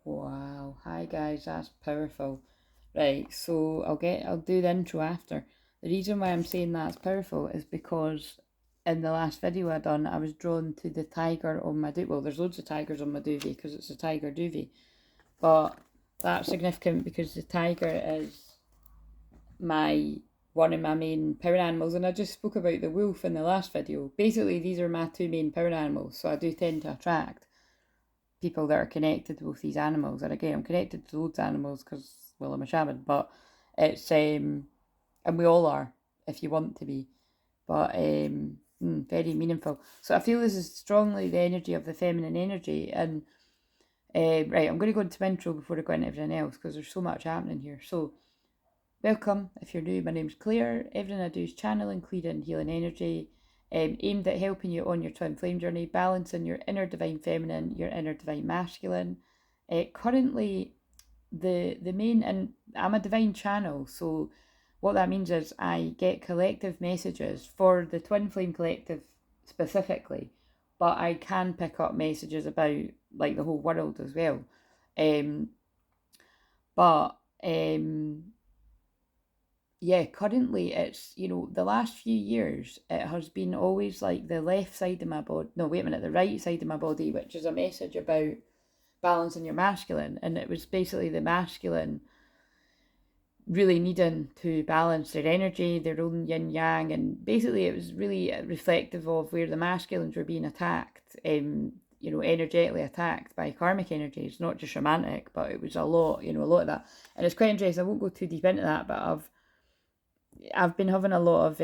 Wow. Hi guys, that's powerful. Right, so I'll do the intro after. The reason why I'm saying that's powerful is because in the last video I done, I was drawn to the tiger on my duvet. Well, there's loads of tigers on my duvet because it's a tiger duvet. But that's significant because the tiger is my one of my main power animals, and I just spoke about the wolf in the last video. Basically, these are my two main power animals, so I do tend to attract people that are connected to both these animals. And again, I'm connected to loads of animals because, well, I'm a shaman, but it's, and we all are if you want to be, but very meaningful. So I feel this is strongly the energy of the feminine energy. And right, I'm going to go into intro before I go into everything else because there's so much happening here. So, welcome if you're new. My name's Claire. Everything I do is channeling, clearing, healing energy, aimed at helping you on your twin flame journey, balancing your inner divine feminine, your inner divine masculine. Currently, the main, and I'm a divine channel, so what that means is I get collective messages for the twin flame collective specifically, but I can pick up messages about like the whole world as well. Um, but yeah, currently it's, the last few years it has been always like the left side of my body. No, wait a minute, the right side of my body, which is a message about balancing your masculine. And it was basically the masculine really needing to balance their energy, their own yin yang. And basically it was really reflective of where the masculines were being attacked, energetically attacked by karmic energies, not just romantic, but it was a lot, a lot of that. And it's quite interesting. I won't go too deep into that, but I've been having a lot of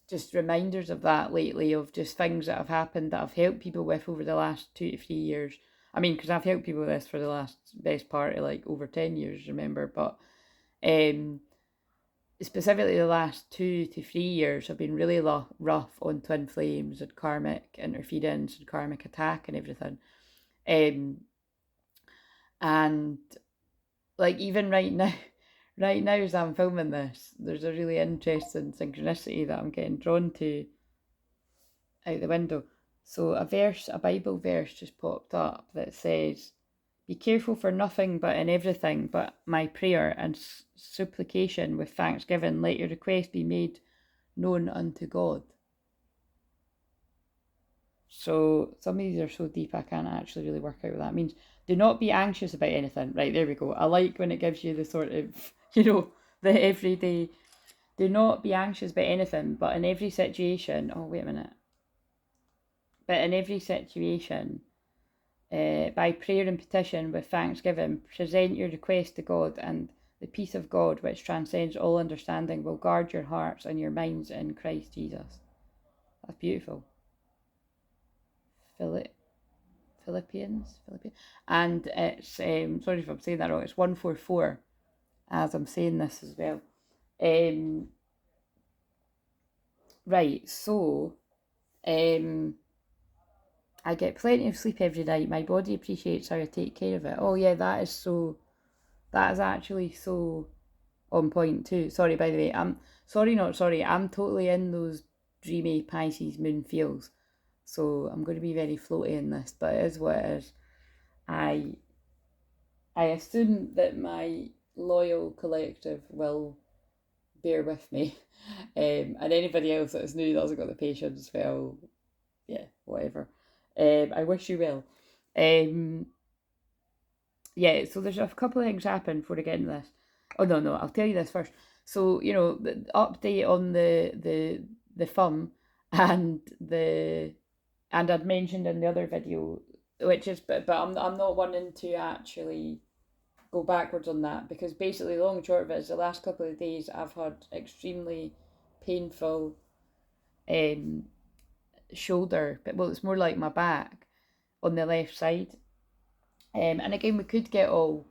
just reminders of that lately, of just things that have happened that I've helped people with over the last 2 to 3 years. I mean, because I've helped people with this for the last best part of like over 10 years, remember? But um, specifically the last 2 to 3 years have been really rough on twin flames and karmic interference and karmic attack and everything. Um, and like even right now, right now as I'm filming this, there's a really interesting synchronicity that I'm getting drawn to out the window. So a Bible verse just popped up that says, "Be careful for nothing but in everything, but my prayer and supplication with thanksgiving, let your request be made known unto God." So some of these are so deep I can't actually really work out what that means. Do not be anxious about anything. Right, there we go. I like when it gives you the sort of, the everyday. Do not be anxious about anything, but in every situation. Oh, wait a minute. But in every situation, by prayer and petition with thanksgiving, present your request to God, and the peace of God, which transcends all understanding, will guard your hearts and your minds in Christ Jesus. That's beautiful. Philippians. And it's, sorry if I'm saying that wrong, it's 144, as I'm saying this as well. Right, so I get plenty of sleep every night. My body appreciates how I take care of it. Oh yeah, that is actually so on point too. Sorry, by the way, not sorry, I'm totally in those dreamy Pisces moon feels. So I'm going to be very floaty in this, but it is what it is. I I assume that my loyal collective will bear with me. And anybody else that is new that hasn't got the patience, well, yeah, whatever. I wish you well. Um, yeah, so there's a couple of things happen before I get into this. Oh no, I'll tell you this first. So the update on the fun and the and I'd mentioned in the other video, which is but I'm not wanting to actually go backwards on that, because basically the long and short of it is the last couple of days I've had extremely painful um shoulder, but well, it's more like my back on the left side. And again, we could get all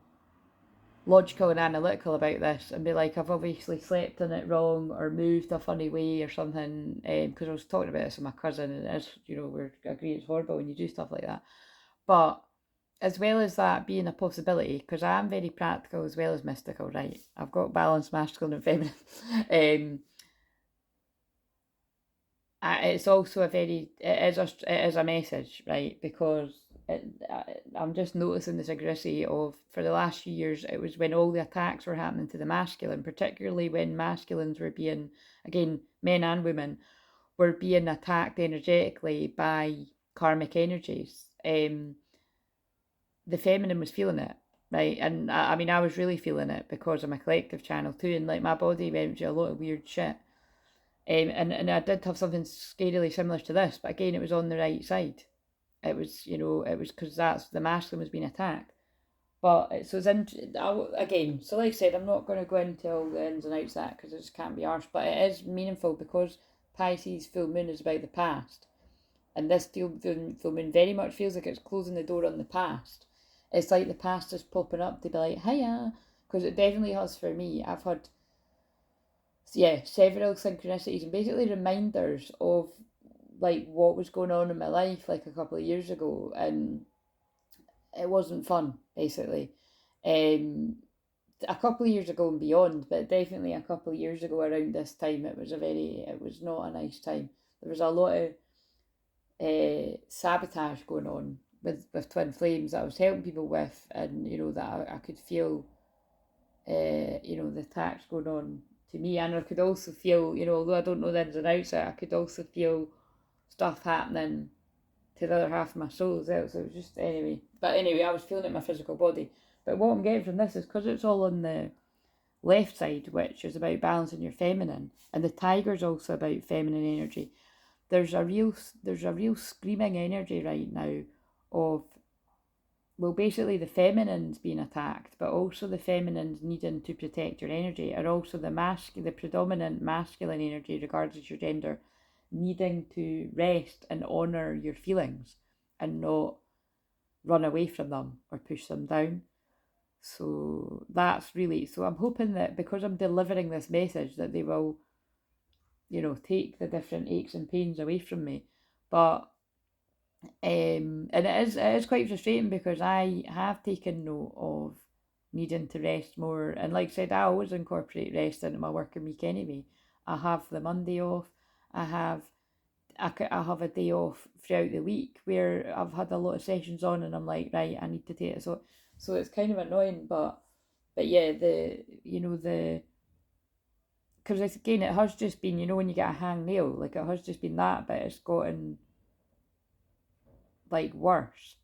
logical and analytical about this and be like, I've obviously slept in it wrong or moved a funny way or something. Because I was talking about this with my cousin, and as we're agreeing it's horrible when you do stuff like that. But as well as that being a possibility, because I am very practical as well as mystical, right? I've got balanced masculine and feminine. It's also it is a message, right? Because I'm just noticing the synchronicity of, for the last few years, it was when all the attacks were happening to the masculine, particularly when masculines were being, again, men and women, were being attacked energetically by karmic energies. The feminine was feeling it, right? And I mean, I was really feeling it because I'm a collective channel too, and like my body went through a lot of weird shit. And I did have something scarily similar to this, but again, it was on the right side. It was, it was because that's the masculine was being attacked. But so it's again. So like I said, I'm not going to go into all the ins and outs of that because it just can't be arsed. But it is meaningful because Pisces full moon is about the past, and this full moon very much feels like it's closing the door on the past. It's like the past is popping up to be like, hiya, because it definitely has for me. I've had, several synchronicities and basically reminders of like what was going on in my life like a couple of years ago, and it wasn't fun basically. A couple of years ago and beyond, but definitely a couple of years ago around this time, it was not a nice time. There was a lot of sabotage going on with twin flames that I was helping people with, and that I could feel the attacks going on to me, and I could also feel, although I don't know the ins and outs, I could also feel stuff happening to the other half of my soul as well. So it was just anyway, I was feeling it in my physical body. But what I'm getting from this is because it's all on the left side, which is about balancing your feminine, and the tiger's also about feminine energy. There's a real screaming energy right now of, well, basically the feminine's being attacked, but also the feminine's needing to protect your energy, and also the predominant masculine energy, regardless of your gender, needing to rest and honour your feelings and not run away from them or push them down. So so I'm hoping that because I'm delivering this message that they will, take the different aches and pains away from me. But and it is quite frustrating because I have taken note of needing to rest more, and like I said, I always incorporate rest into my working week anyway. I have the Monday off. I have a day off throughout the week where I've had a lot of sessions on, and I'm like, right, I need to take it. So it's kind of annoying, but yeah, because again, it has just been, when you get a hang nail, like it has just been that, but it's gotten like worse.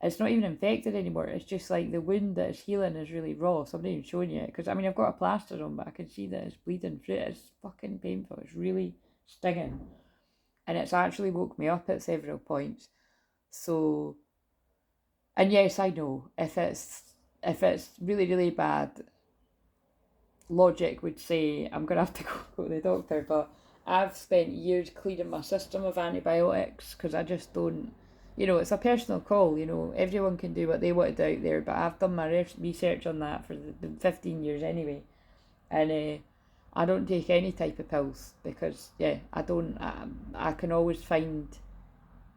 It's not even infected anymore. It's just like the wound that is healing is really raw. So I'm not even showing you it because I mean I've got a plaster on, but I can see that it's bleeding through it. It's fucking painful. It's really stinging, and it's actually woke me up at several points. So, and yes, I know if it's really really bad, logic would say I'm gonna have to go to the doctor. But I've spent years clearing my system of antibiotics because I just don't. It's a personal call. Everyone can do what they want to do out there, but I've done my research on that for the 15 years anyway, and I don't take any type of pills because I don't. I can always find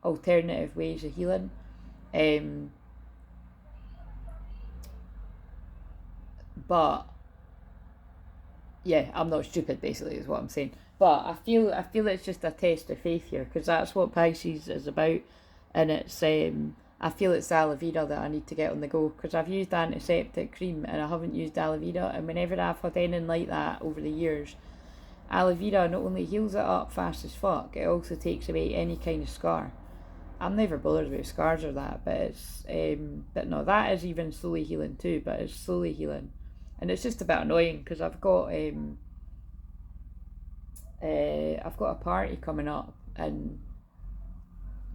alternative ways of healing. But I'm not stupid. Basically, is what I'm saying. But I feel it's just a test of faith here because that's what Pisces is about. And it's I feel it's aloe vera that I need to get on the go because I've used antiseptic cream and I haven't used aloe vera, and whenever I've had anything like that over the years, aloe vera not only heals it up fast as fuck, it also takes away any kind of scar. I'm never bothered about scars or that, but it's but no, that is even slowly healing too, but it's slowly healing, and it's just a bit annoying because I've got a party coming up,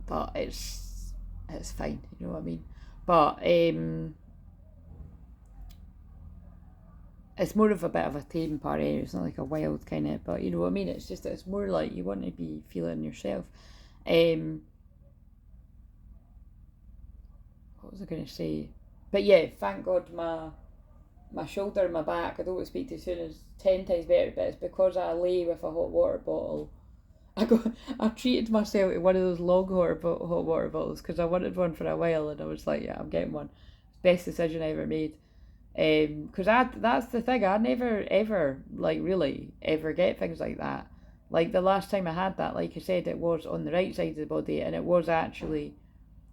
but it's fine, you know what I mean. But it's more of a bit of a tame party. It's not like a wild kind of, but you know what I mean. It's more like you want to be feeling yourself. What was I going to say? But yeah, thank God my shoulder and my back, I don't want to speak too soon, is 10 times better, but it's because I lay with a hot water bottle. I treated myself to one of those long hot water bottles because I wanted one for a while, and I was like, yeah, I'm getting one. Best decision I ever made. Because that's the thing, I never ever like really ever get things like that. Like the last time I had that, like I said, it was on the right side of the body, and it was actually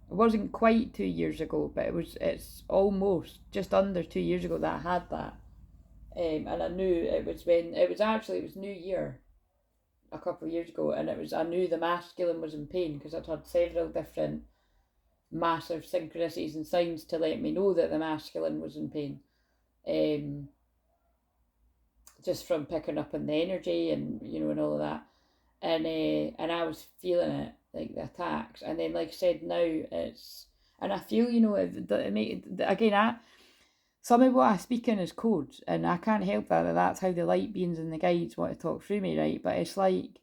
It wasn't quite 2 years ago, but it's almost just under 2 years ago that I had that. And I knew it was when it was New Year a couple of years ago, and I knew the masculine was in pain because I'd had several different massive synchronicities and signs to let me know that the masculine was in pain. Um, just from picking up on the energy and and all of that, and I was feeling it, like the attacks, and then like I said, now it's, and I feel again, some of what I speak in is codes, and I can't help that's how the light beings and the guides want to talk through me, right? But it's like,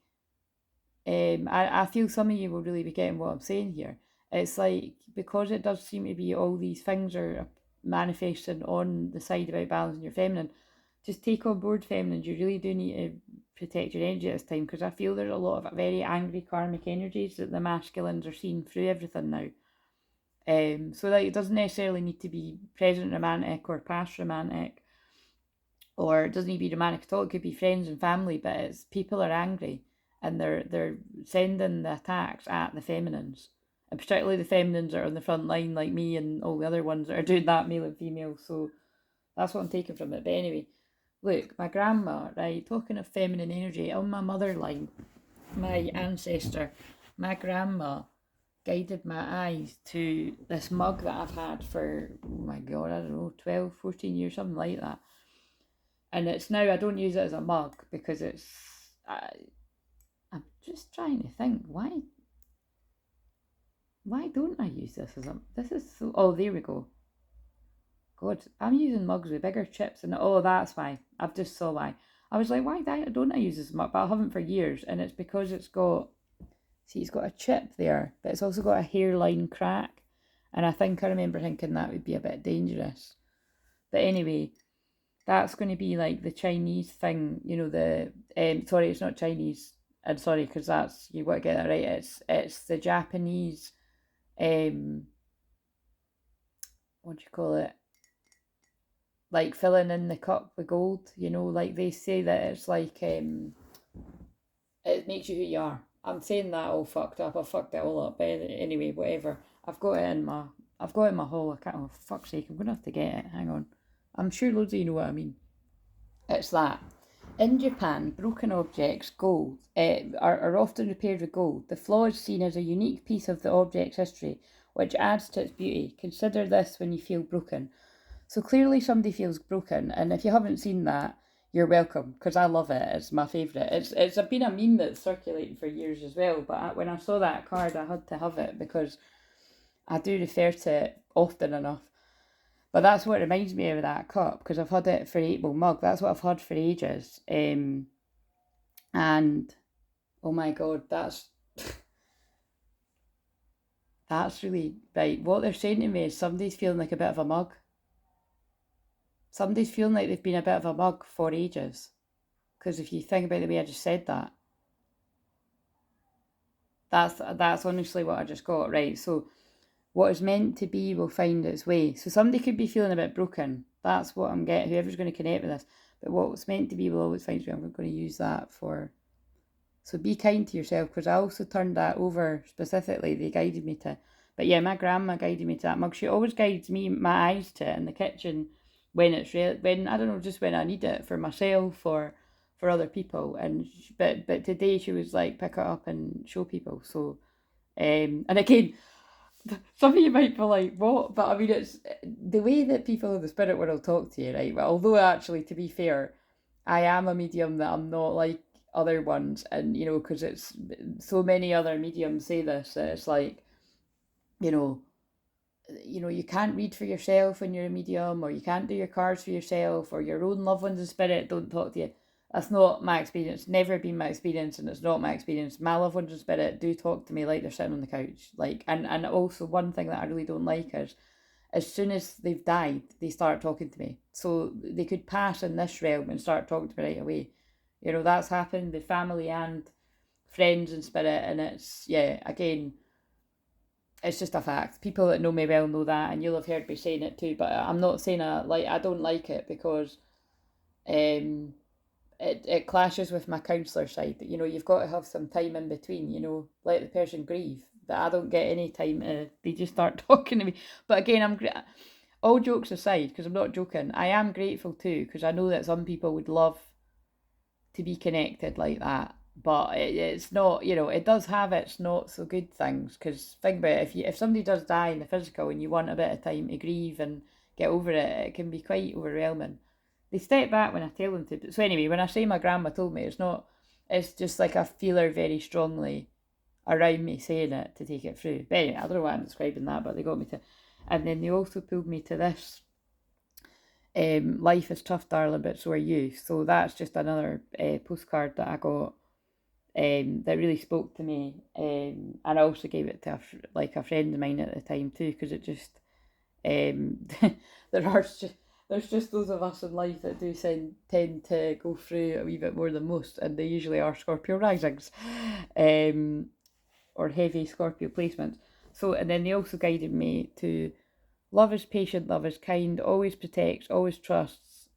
I feel some of you will really be getting what I'm saying here. It's like, because it does seem to be all these things are manifesting on the side about balancing your feminine, just take on board feminine. You really do need to protect your energy at this time, because I feel there's a lot of very angry karmic energies that the masculines are seeing through everything now. So that it doesn't necessarily need to be present romantic or past romantic, or it doesn't need to be romantic at all. It could be friends and family, but it's people are angry and they're sending the attacks at the feminines, and particularly the feminines that are on the front line, like me and all the other ones that are doing that, male and female. So that's what I'm taking from it. But anyway, look, my grandma, right? Talking of feminine energy, on my mother line, my ancestor, my grandma guided my eyes to this mug that I've had for, oh my God, I don't know, 12, 14 years, something like that. And it's now, I don't use it as a mug because I'm just trying to think, why don't I use this as a, this is so, oh, there we go. God, I'm using mugs with bigger chips, and oh, that's why. I've just saw why. I was like, why don't I use this mug? But I haven't for years, and it's because it's got, see, it's got a chip there, but it's also got a hairline crack, and I think I remember thinking that would be a bit dangerous. But anyway, that's going to be like the Chinese thing, the sorry, it's not Chinese. I'm sorry, because that's, you want to get that right. It's the Japanese, what do you call it? Like filling in the cup with gold. Like they say that it's like, it makes you who you are. I'm saying that all fucked up. I fucked it all up. But anyway, whatever. I've got it in my hall. I can't. Oh, for fuck's sake! I'm gonna have to get it. Hang on. I'm sure loads of you know what I mean. It's that. In Japan, broken objects, gold, are often repaired with gold. The flaw is seen as a unique piece of the object's history, which adds to its beauty. Consider this when you feel broken. So clearly somebody feels broken, and if you haven't seen that, you're welcome, because I love it. It's my favourite. It's been a meme that's circulating for years as well, but when I saw that card, I had to have it because I do refer to it often enough. But that's what reminds me of that cup, because I've had it for 8 mug. That's what I've had for ages. And oh my God, that's really right. What they're saying to me is somebody's feeling like a bit of a mug. Somebody's feeling like they've been a bit of a mug for ages. Because if you think about the way I just said that, that's honestly what I just got, right? So what is meant to be will find its way. So somebody could be feeling a bit broken. That's what I'm getting. Whoever's going to connect with this. But what's meant to be will always find its way. I'm going to use that for. So be kind to yourself, because I also turned that over specifically. They guided me to. But yeah, my grandma guided me to that mug. She always guides me, my eyes to it in the kitchen when it's real. When I don't know, just when I need it for myself or for other people. And but today she was like, pick it up and show people. So and again, some of you might be like, what? But I mean, it's the way that people in the spirit world talk to you, right? Well, although actually, to be fair, I am a medium that I'm not like other ones, and because it's so many other mediums say this, that it's like, you know, you can't read for yourself when you're a medium, or you can't do your cards for yourself, or your own loved ones in spirit don't talk to you. That's not my experience. Never been my experience, and it's not my experience. My loved ones in spirit do talk to me like they're sitting on the couch. Like, and also one thing that I really don't like is, as soon as they've died, they start talking to me. So they could pass in this realm and start talking to me right away. That's happened with family and friends in spirit, and it's, yeah, again, it's just a fact. People that know me well know that, and you'll have heard me saying it too. But I'm not saying I don't like it because it clashes with my counsellor side. You've got to have some time in between. Let the person grieve. that I don't get any time to, they just start talking to me. But again, all jokes aside, because I'm not joking, I am grateful too, because I know that some people would love to be connected like that. But it's not, it does have its not so good things. Because think about it, if somebody does die in the physical and you want a bit of time to grieve and get over it, it can be quite overwhelming. They step back when I tell them to. So anyway, when I say my grandma told me, it's just like I feel her very strongly around me saying it to take it through. But anyway, I don't know why I'm describing that, but they got me to. And then they also pulled me to this. Life is tough, darling, but so are you. So that's just another postcard that I got that really spoke to me. And I also gave it to a friend of mine at the time too, because it just there's just those of us in life that do tend to go through a wee bit more than most, and they usually are Scorpio risings, or heavy Scorpio placements. So, and then they also guided me to love is patient, love is kind, always protects, always trusts,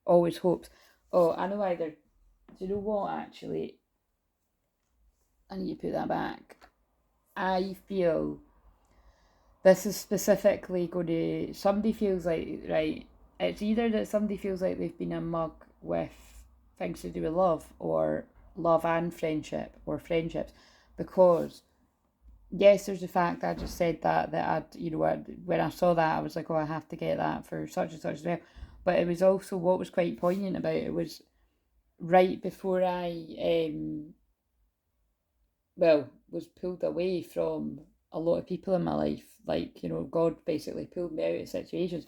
always hopes. Oh, I know either. Do you know what, actually? I need to put that back. I feel this is specifically going to. Somebody feels like, right, it's either that somebody feels like they've been a mug with things to do with love, or love and friendship, or friendships. Because, yes, there's the fact I just said that when I saw that, I was like, oh, I have to get that for such and such as well. But it was also, what was quite poignant about it was right before I was pulled away from a lot of people in my life, like, God basically pulled me out of situations,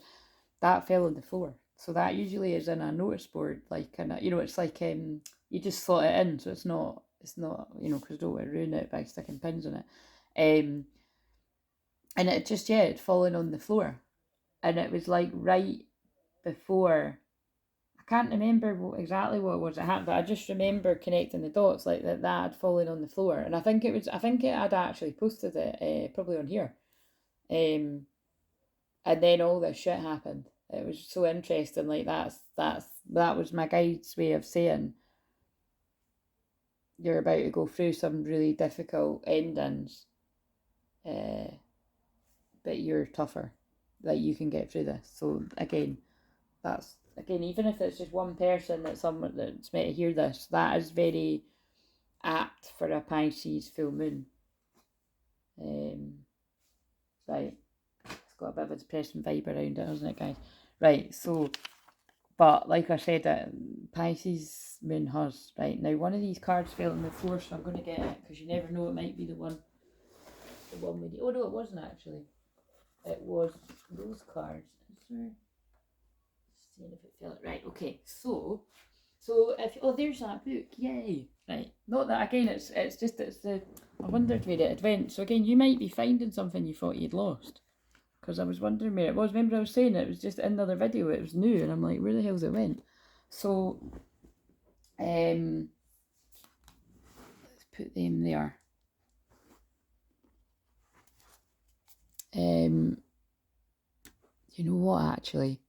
that fell on the floor. So that usually is in a notice board, like, it's like, you just slot it in, so it's not, because I don't want to ruin it by sticking pins in it. And it just, it'd fallen on the floor. And it was like right before, I can't remember exactly what it was that happened, but I just remember connecting the dots, like that had fallen on the floor. And I think it had actually posted it, probably on here. And then all this shit happened. It was so interesting. Like that was my guide's way of saying, you're about to go through some really difficult endings, but you're tougher. Like, you can get through this. So again, even if it's just one person, that's someone that's meant to hear this, that is very apt for a Pisces full moon. Right, it's got a bit of a depressing vibe around it, hasn't it, guys? Right, so, but like I said, Pisces moon has, right, now one of these cards fell on the floor, so I'm going to get it, because you never know, it might be the one we need. Oh no, it wasn't actually. It was those cards. Is there? Seeing if it fell. Right, okay, so if, there's that book, yay. Right, not that, again, it's the, I wondered where it went. So again, you might be finding something you thought you'd lost, because I was wondering where it was. Remember I was saying it was just in another video, it was new, and I'm like, where the hell's it went? So let's put them there. You know what, actually,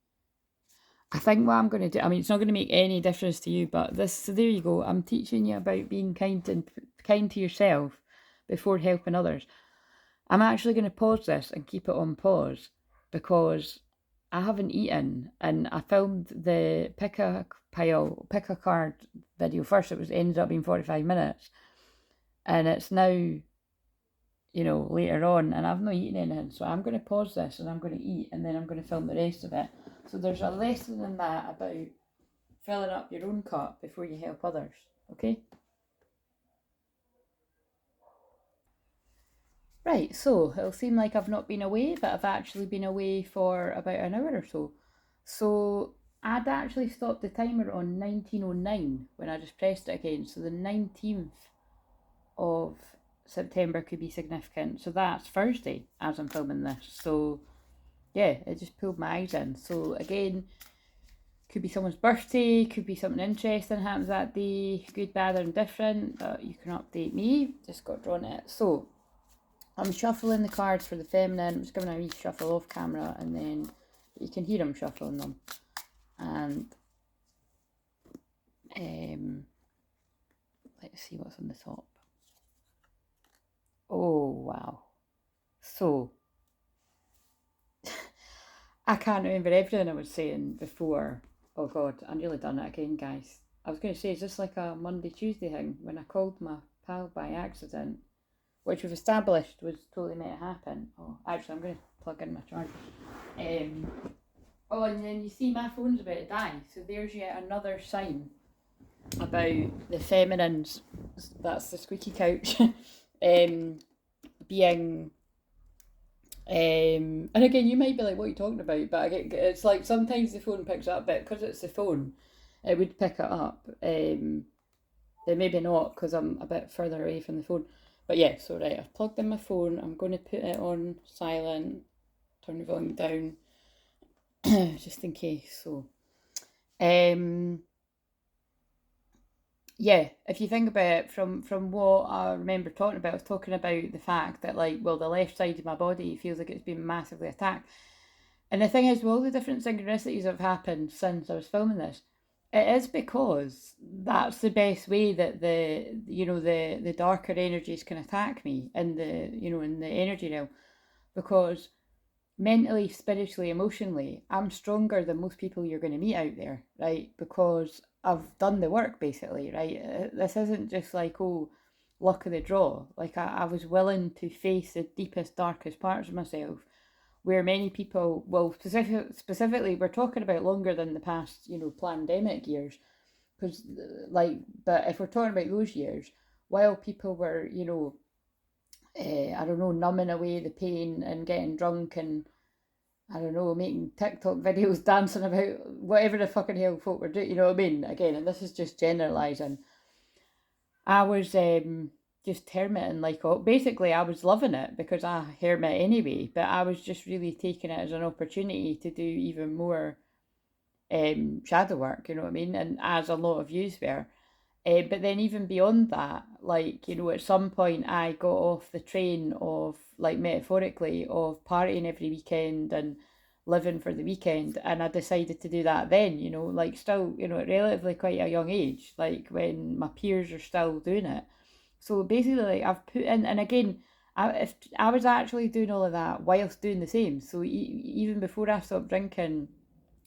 I think what I'm going to do, I mean, it's not going to make any difference to you, but so there you go. I'm teaching you about being kind to yourself before helping others. I'm actually going to pause this and keep it on pause, because I haven't eaten, and I filmed the pick a card video first. It ended up being 45 minutes, and it's now, later on, and I've not eaten anything. So I'm going to pause this and I'm going to eat, and then I'm going to film the rest of it. So there's a lesson in that about filling up your own cup before you help others, okay? Right, so it'll seem like I've not been away, but I've actually been away for about an hour or so. So I'd actually stopped the timer on 1909 when I just pressed it again. So the 19th of September could be significant. So that's Thursday as I'm filming this. So yeah, it just pulled my eyes in. So again, could be someone's birthday, could be something interesting happens that day, good, bad, or indifferent, but you can update me. Just got drawn it. So I'm shuffling the cards for the feminine. I'm just giving a wee shuffle off camera, and then you can hear them shuffling them. And let's see what's on the top. Oh, wow. So, I can't remember everything I was saying before. Oh, God, I nearly done it again, guys. I was going to say, is this like a Monday, Tuesday thing? When I called my pal by accident, which we've established was totally meant to happen. Oh, actually, I'm going to plug in my charger. Oh, and then you see my phone's about to die, so there's yet another sign about the feminines. That's the squeaky couch. Being and again, you might be like, "What are you talking about?" But it's like sometimes the phone picks it up, but because it's the phone, it would pick it up. Then maybe not because I'm a bit further away from the phone. But yeah, so right, I've plugged in my phone. I'm going to put it on silent, turn the volume down, just in case. So, um, yeah, if you think about it, from what I remember talking about, I was talking about the fact that like, well, the left side of my body feels like it's been massively attacked. And the thing is, with all the different synchronicities that have happened since I was filming this, it is because that's the best way that the darker energies can attack me in in the energy realm, because mentally, spiritually, emotionally, I'm stronger than most people you're going to meet out there, right? Because I've done the work basically, right? This isn't just like, oh, luck of the draw. Like, I was willing to face the deepest, darkest parts of myself, where many people, well, specifically, we're talking about longer than the past, pandemic years. Because, but if we're talking about those years, while people were, I don't know, numbing away the pain and getting drunk and I don't know, making TikTok videos dancing about whatever the fucking hell folk were doing, you know what I mean? Again, and this is just generalising. I was just hermiting, like, oh, basically, I was loving it because I hermit anyway, but I was just really taking it as an opportunity to do even more shadow work, you know what I mean? And as a lot of yous were. But then even beyond that, like, at some point I got off the train of, like, metaphorically, of partying every weekend and living for the weekend. And I decided to do that then, like, still, at relatively quite a young age, like when my peers are still doing it. So basically, like, I've put in, and again, if I was actually doing all of that whilst doing the same. So even before I stopped drinking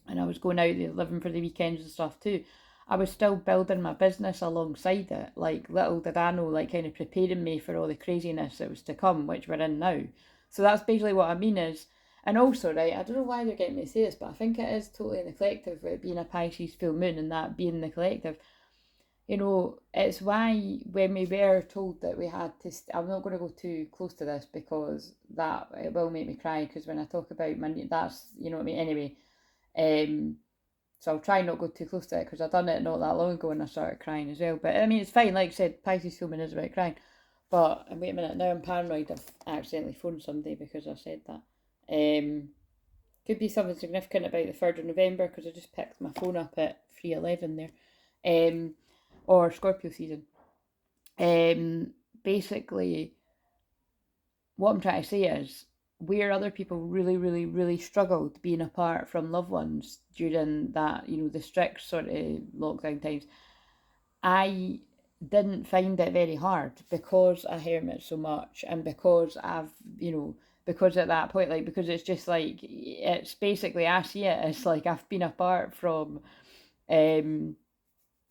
and I was going out there living for the weekends and stuff too, I was still building my business alongside it. Like, little did I know, like, kind of preparing me for all the craziness that was to come, which we're in now. So that's basically what I mean is, and also, right, I don't know why they're getting me to say this, but I think it is totally in the collective, with it being a Pisces full moon and that being the collective. It's why when we were told that we had to, I'm not going to go too close to this because that it will make me cry. Because when I talk about money, that's, you know what I mean. Anyway, um, so I'll try not to go too close to it because I've done it not that long ago and I started crying as well. But I mean, it's fine. Like I said, Pisces filming is about crying. But wait a minute, now I'm paranoid. I've accidentally phoned somebody because I said that. Could be something significant about the 3rd of November because I just picked my phone up at 3:11 there. Or Scorpio season. Basically, what I'm trying to say is, where other people really, really, really struggled being apart from loved ones during that, the strict sort of lockdown times, I didn't find it very hard because I hermit so much and because because at that point, like, because it's just like, it's basically, I see it as like I've been apart from um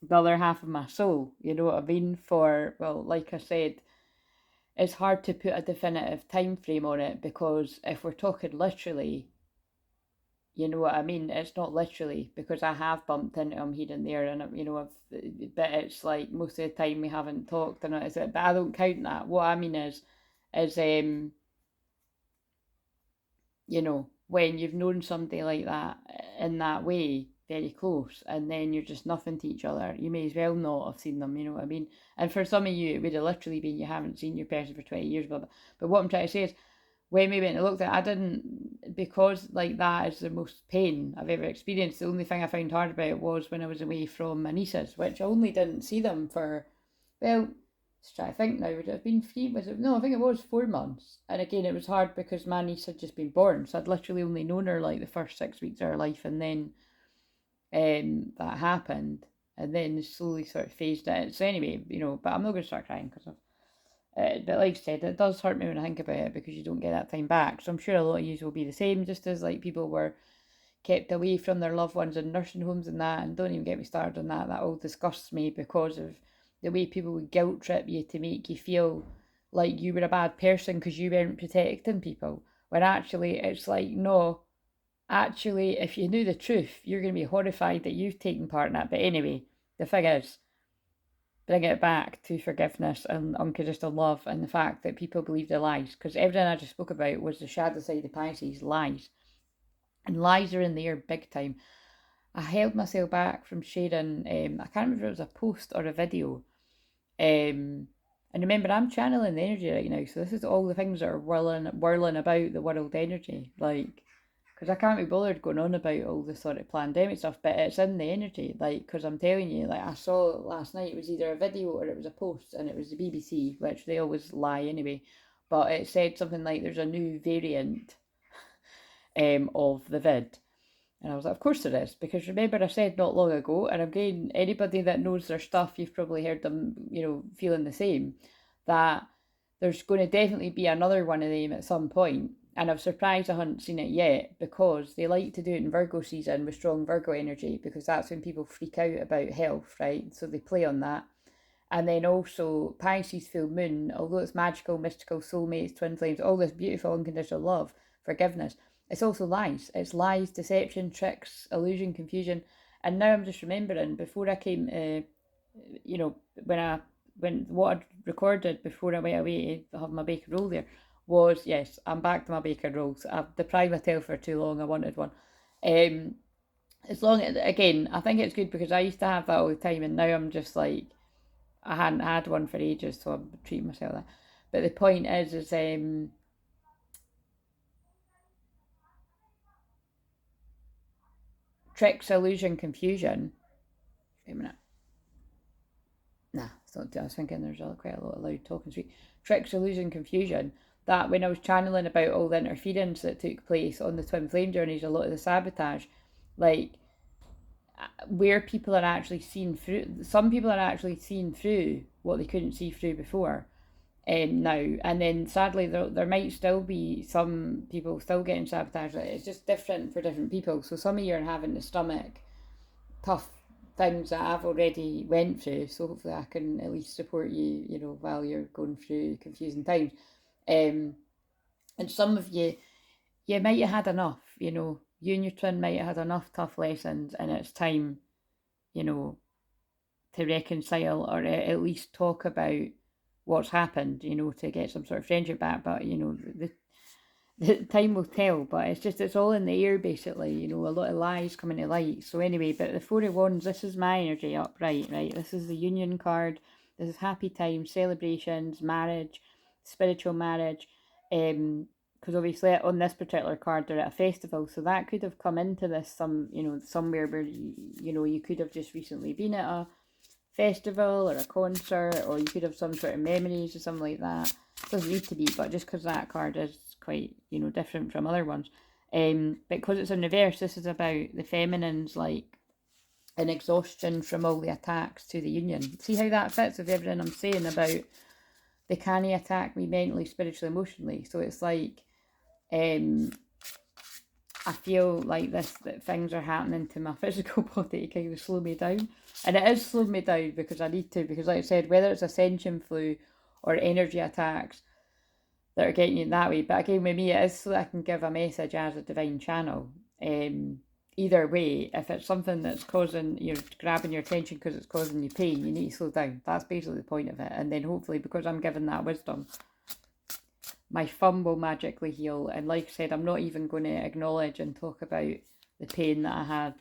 the other half of my soul, you know what I mean? For, well, like I said, it's hard to put a definitive time frame on it because if we're talking literally, you know what I mean? It's not literally because I have bumped into him here and there, and but it's like most of the time we haven't talked, and it's but I don't count that. What I mean is when you've known somebody like that in that way, very close, and then you're just nothing to each other, you may as well not have seen them, you know what I mean? And for some of you, it would have literally been you haven't seen your person for 20 years, but what I'm trying to say is, when we went and looked at it, I didn't, because like that is the most pain I've ever experienced. The only thing I found hard about it was when I was away from my nieces, which I only didn't see them for, well, let's try to think now, would it have been was it, no, I think it was 4 months. And again, it was hard because my niece had just been born, so I'd literally only known her like the first 6 weeks of her life, and then that happened, and then slowly sort of phased it. So anyway, but I'm not going to start crying because But like I said, it does hurt me when I think about it because you don't get that time back. So I'm sure a lot of you will be the same, just as like people were kept away from their loved ones in nursing homes and that. And don't even get me started on that. That all disgusts me because of the way people would guilt trip you to make you feel like you were a bad person because you weren't protecting people. When actually it's like, no, actually, if you knew the truth, you're going to be horrified that you've taken part in that. But anyway, the thing is, bring it back to forgiveness and unconditional love and the fact that people believe their lies. Because everything I just spoke about was the shadow side of Pisces, lies. And lies are in the air big time. I held myself back from sharing, I can't remember if it was a post or a video. And remember, I'm channeling the energy right now. So this is all the things that are whirling about the world energy. Like, because I can't be bothered going on about all the sort of pandemic stuff, but it's in the energy. Like, because I'm telling you, like, I saw last night, it was either a video or it was a post, and it was the BBC, which they always lie anyway. But it said something like there's a new variant of the vid. And I was like, of course there is, because remember I said not long ago, and again, anybody that knows their stuff, you've probably heard them, feeling the same, that there's going to definitely be another one of them at some point. And I'm surprised I haven't seen it yet because they like to do it in Virgo season with strong Virgo energy because that's when people freak out about health, right? So they play on that. And then also Pisces full moon, although it's magical, mystical, soulmates, twin flames, all this beautiful unconditional love, forgiveness, it's also lies. It's lies, deception, tricks, illusion, confusion. And now I'm just remembering before I came, when what I'd recorded before I went away to have my bacon roll there was, yes, I'm back to my bacon rolls. I've deprived myself for too long. I wanted one. As long as, again, I think it's good because I used to have that all the time, and now I'm just like, I hadn't had one for ages, so I'm treating myself that. But the point is tricks, illusion, confusion. Wait a minute. Nah, it's not. I was thinking there's quite a lot of loud talking street. Tricks, illusion, confusion. That when I was channeling about all the interference that took place on the twin flame journeys, a lot of the sabotage, like where people are actually seeing through. Some people are actually seeing through what they couldn't see through before. Now and then sadly there might still be some people still getting sabotaged. It's just different for different people, so some of you are having to stomach tough things that I've already went through, so hopefully I can at least support you, while you're going through confusing times. And some of you might have had enough, you and your twin might have had enough tough lessons, and it's time, you know to reconcile or at least talk about what's happened, to get some sort of friendship back. But the time will tell. But it's all in the air basically. A lot of lies coming to light. So anyway, but the Four of Wands, this is my energy upright, right? This is the Union card. This is happy times, celebrations, marriage, spiritual marriage. Because obviously on this particular card they're at a festival, so that could have come into this somewhere where you could have just recently been at a festival or a concert, or you could have some sort of memories or something like that. It doesn't need to be, but just because that card is quite different from other ones, but because it's in reverse, this is about the feminines, like an exhaustion from all the attacks to the Union. See how that fits with everything I'm saying about they can attack me mentally, spiritually, emotionally. So it's like I feel like that things are happening to my physical body to kind of slow me down. And it is slowing me down because I need to, because like I said, whether it's ascension flu or energy attacks that are getting you in that way. But again, with me, it is so that I can give a message as a divine channel. Either way, if it's something that's causing, grabbing your attention because it's causing you pain, you need to slow down. That's basically the point of it. And then hopefully, because I'm given that wisdom, my thumb will magically heal. And like I said, I'm not even going to acknowledge and talk about the pain that I had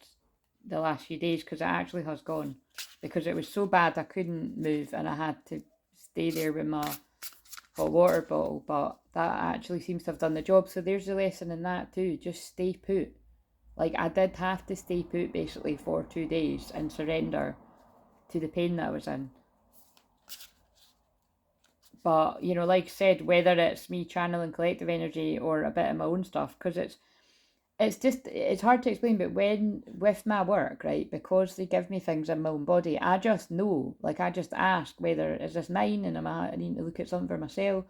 the last few days, because it actually has gone, because it was so bad I couldn't move and I had to stay there with my hot water bottle. But that actually seems to have done the job. So there's a lesson in that too. Just stay put. Like, I did have to stay put basically for 2 days and surrender to the pain that I was in. But, like I said, whether it's me channeling collective energy or a bit of my own stuff, because it's just, it's hard to explain, but when, with my work, right, because they give me things in my own body, I just know, like, I just ask whether, is this mine and I need to look at something for myself,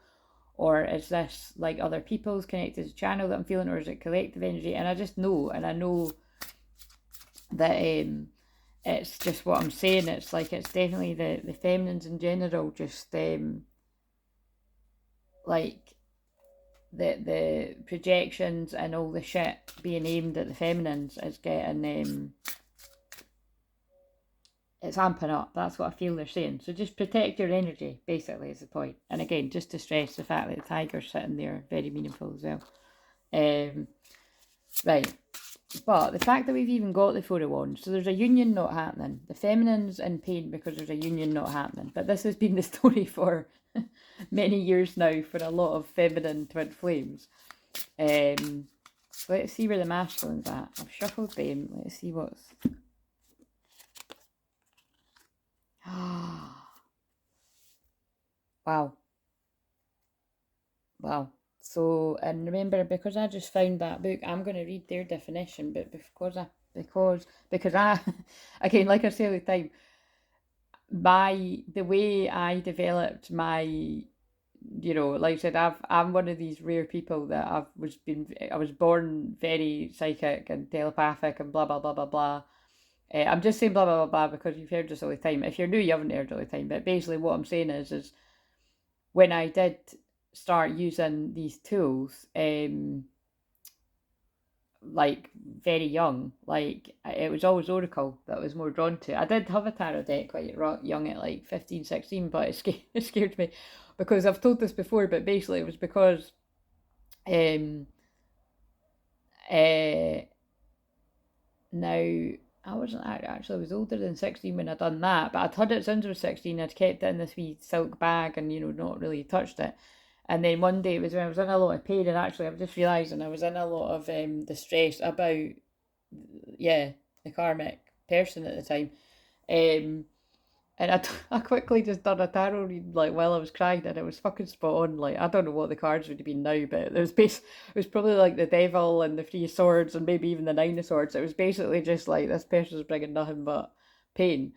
or is this like other people's connected to channel that I'm feeling, or is it collective energy? And I just know, and I know that it's just what I'm saying. It's like, it's definitely the feminines in general, just like the projections and all the shit being aimed at the feminines is getting it's amping up. That's what I feel they're saying. So just protect your energy, basically, is the point. And again, just to stress the fact that the tiger's sitting there, very meaningful as well. Right. But the fact that we've even got the Four of Wands, so there's a union not happening. The feminine's in pain because there's a union not happening. But this has been the story for many years now for a lot of feminine twin flames. So let's see where the masculine's at. I've shuffled them. Let's see what's... Wow. Wow. So, and remember, because I just found that book, I'm going to read their definition, but because I, again, like I say all the time, the way I developed my, like I said, I'm one of these rare people that I was born very psychic and telepathic and blah blah blah blah blah. I'm just saying blah blah blah blah because you've heard this all the time. If you're new, you haven't heard all the time. But basically, what I'm saying is when I did start using these tools, like very young, like it was always Oracle that I was more drawn to. I did have a tarot deck quite young at like 15, 16, but it scared me because I've told this before, but basically it was because now I wasn't actually, I was older than 16 when I done that, but I'd had it since I was 16. I'd kept it in this wee silk bag and not really touched it. And then one day it was when I was in a lot of pain, and actually I'm just realising I was in a lot of distress about, the karmic person at the time. And I quickly just done a tarot read like while I was crying, and it was fucking spot on. Like, I don't know what the cards would have been now, but it was probably like the devil and the three of swords and maybe even the nine of swords. It was basically just like this person's bringing nothing but pain.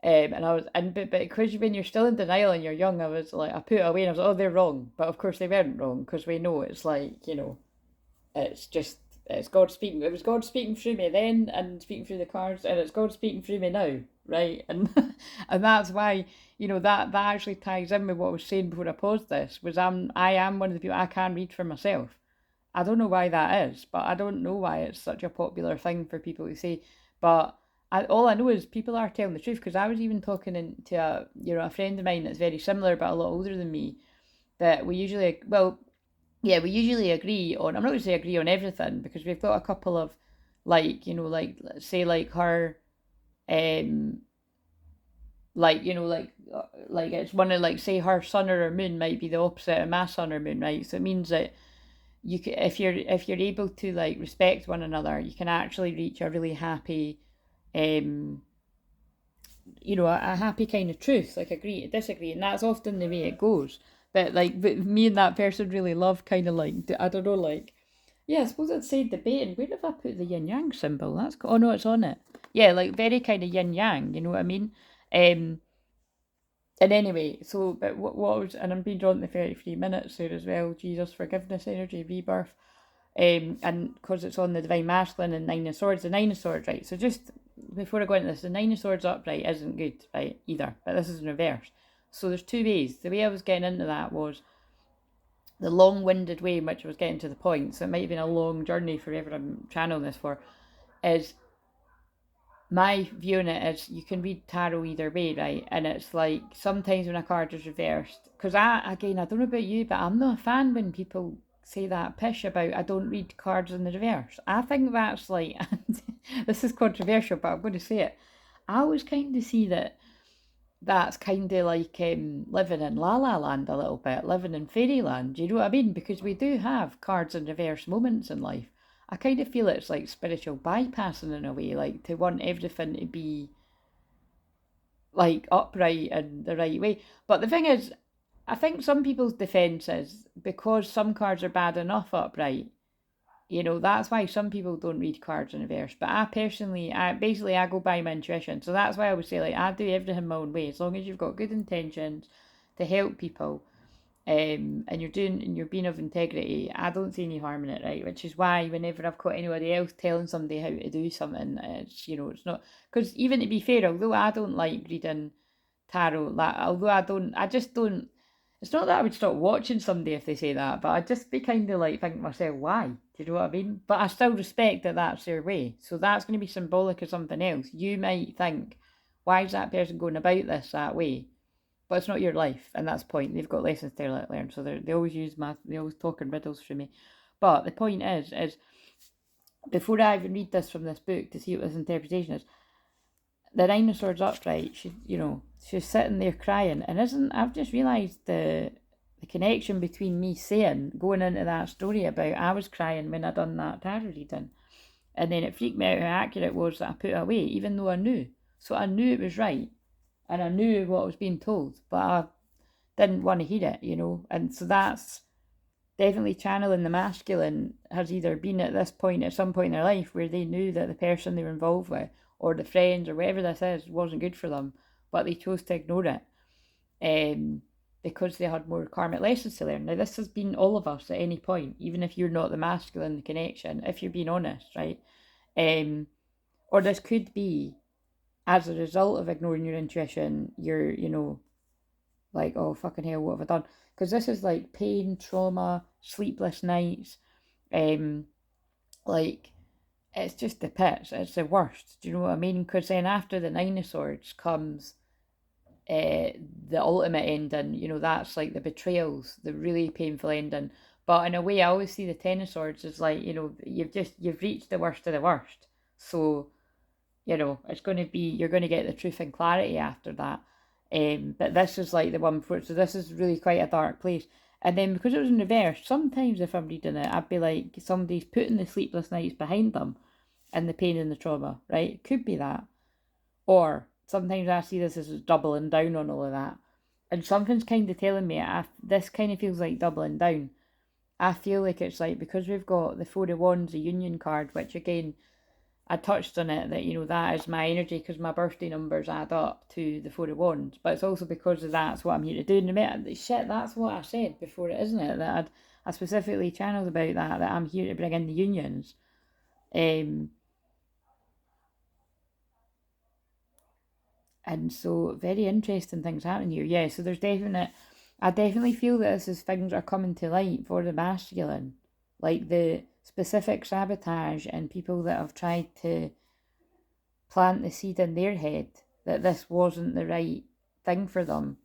And I was, but because when you're still in denial and you're young, I was like, I put it away and I was like, oh, they're wrong. But of course they weren't wrong, because we know it's like, it's just, it's God speaking. It was God speaking through me then and speaking through the cards, and it's God speaking through me now, right? And and that's why, that actually ties in with what I was saying before I paused this, was I am one of the people, I can read for myself. I don't know why that is, but I don't know why it's such a popular thing for people to say. But all I know is people are telling the truth, because I was even talking to a friend of mine that's very similar but a lot older than me, that we usually, we usually agree on, I'm not going to say agree on everything, because we've got a couple of, like, say like her, like, like it's one of, like, say her sun or her moon might be the opposite of my sun or moon, right? So it means that you can, if you're able to like respect one another, you can actually reach a really happy, a happy kind of truth, like agree to disagree, and that's often the way it goes. But me and that person really love kind of like, I don't know, like, I suppose I'd say debating. Where have I put the yin yang symbol? Oh no, it's on it. Yeah, like very kind of yin yang. You know what I mean? And anyway, so but what was, and I'm being drawn to 33 minutes there as well. Jesus, forgiveness, energy, rebirth. And because it's on the divine masculine and nine of swords, right? So just before I go into this, the nine of swords upright isn't good, right, either. But this is in reverse. So there's two ways. The way I was getting into that was the long-winded way in which I was getting to the point. So it might have been a long journey for whoever I'm channeling this for. Is my view on it is you can read tarot either way, right? And it's like sometimes when a card is reversed, because I don't know about you, but I'm not a fan when people say that pish about I don't read cards in the reverse. I think that's like, this is controversial, but I'm going to say it. I always kind of see that's kind of like living in La La Land a little bit, living in fairyland. You know what I mean? Because we do have cards in reverse moments in life. I kind of feel it's like spiritual bypassing in a way, like to want everything to be like upright and the right way. But the thing is, I think some people's defence is because some cards are bad enough upright, You know, that's why some people don't read cards in reverse. But I personally, I go by my intuition. So that's why I would say, like, I do everything my own way. As long as you've got good intentions to help people, and you're being of integrity, I don't see any harm in it, right? Which is why whenever I've got anybody else telling somebody how to do something, it's, you know, it's not, because even to be fair, although I don't like reading tarot, like, although I just don't, it's not that I would stop watching somebody if they say that, but I'd just be kind of like thinking to myself, why? Do you know what I mean? But I still respect that that's their way. So that's going to be symbolic of something else. You might think, why is that person going about this that way? But it's not your life, and that's the point. They've got lessons to learn, so they always use math. They always talk in riddles for me. But the point is before I even read this from this book to see what this interpretation is, the dinosaur's upright. She's sitting there crying, and isn't I've just realised the connection between me saying going into that story about I was crying when I done that tarot reading, and then it freaked me out how accurate it was that I put it away, even though I knew. So I knew it was right, and I knew what I was being told, but I didn't want to hear it, you know. And so that's definitely channeling the masculine has either been at this point at some point in their life where they knew that the person they were involved with or the friends or whatever this is wasn't good for them, but they chose to ignore it, because they had more karmic lessons to learn. Now, this has been all of us at any point, even if you're not the masculine connection, if you're being honest, right? Or this could be as a result of ignoring your intuition, you're, like, oh, fucking hell, what have I done? Because this is like pain, trauma, sleepless nights, like, it's just the pits. It's the worst. Do you know what I mean? Because then after the Nine of Swords comes the ultimate ending. You know, that's like the betrayals, the really painful ending. But in a way, I always see the Ten of Swords as like, you've reached the worst of the worst. So, it's going to be, you're going to get the truth and clarity after that. But this is like the one before, so this is really quite a dark place. And then because it was in reverse, sometimes if I'm reading it, I'd be like, somebody's putting the sleepless nights behind them and the pain and the trauma, right? It could be that. Or sometimes I see this as doubling down on all of that. And something's kind of telling me, this kind of feels like doubling down. I feel like it's like, because we've got the Four of Wands, the Union card, which again, I touched on it, that, that is my energy because my birthday numbers add up to the Four of Wands. But it's also because of that's what I'm here to do. And shit, that's what I said before, isn't it? That I specifically channeled about that I'm here to bring in the unions. And so very interesting things happening here. Yeah, so I definitely feel that this is things are coming to light for the masculine. Like the specific sabotage and people that have tried to plant the seed in their head that this wasn't the right thing for them.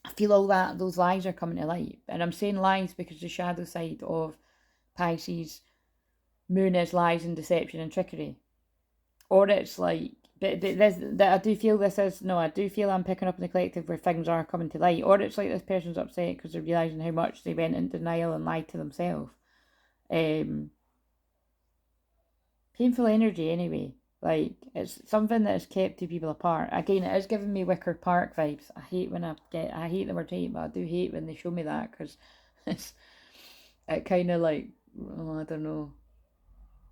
I feel all that those lies are coming to light, and I'm saying lies because the shadow side of Pisces moon is lies and deception and trickery. Or it's like, but this, that I do feel this is, no, I do feel I'm picking up in the collective where things are coming to light. Or it's like this person's upset because they're realising how much they went into denial and lied to themselves. Painful energy anyway. Like, it's something that has kept two people apart. Again, it is giving me Wicker Park vibes. I hate the word hate, but I do hate when they show me that, because it kind of like, oh, I don't know.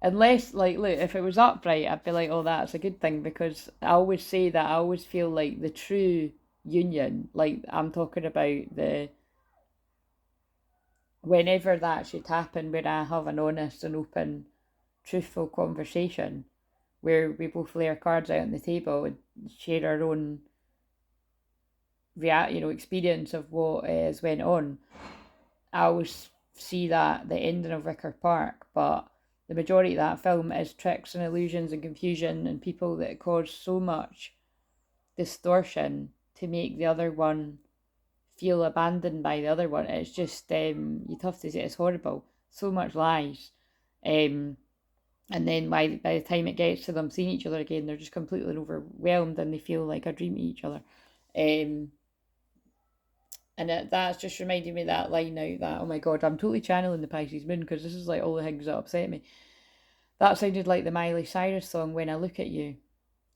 Unless, like, look, if it was upright, I'd be like, oh, that's a good thing, because I always say that I always feel like the true union, like I'm talking about whenever that should happen, where I have an honest and open, truthful conversation, where we both lay our cards out on the table and share our own experience of what has went on. I always see that the ending of Wicker Park, but the majority of that film is tricks and illusions and confusion and people that cause so much distortion to make the other one feel abandoned by the other one. It's just, you'd have to say it's horrible. So much lies. And then by the time it gets to them seeing each other again, they're just completely overwhelmed and they feel like a dream to each other. And that's just reminded me that line now that, oh my god, I'm totally channeling the Pisces moon, because this is like all the things that upset me. That sounded like the Miley Cyrus song, When I Look at You.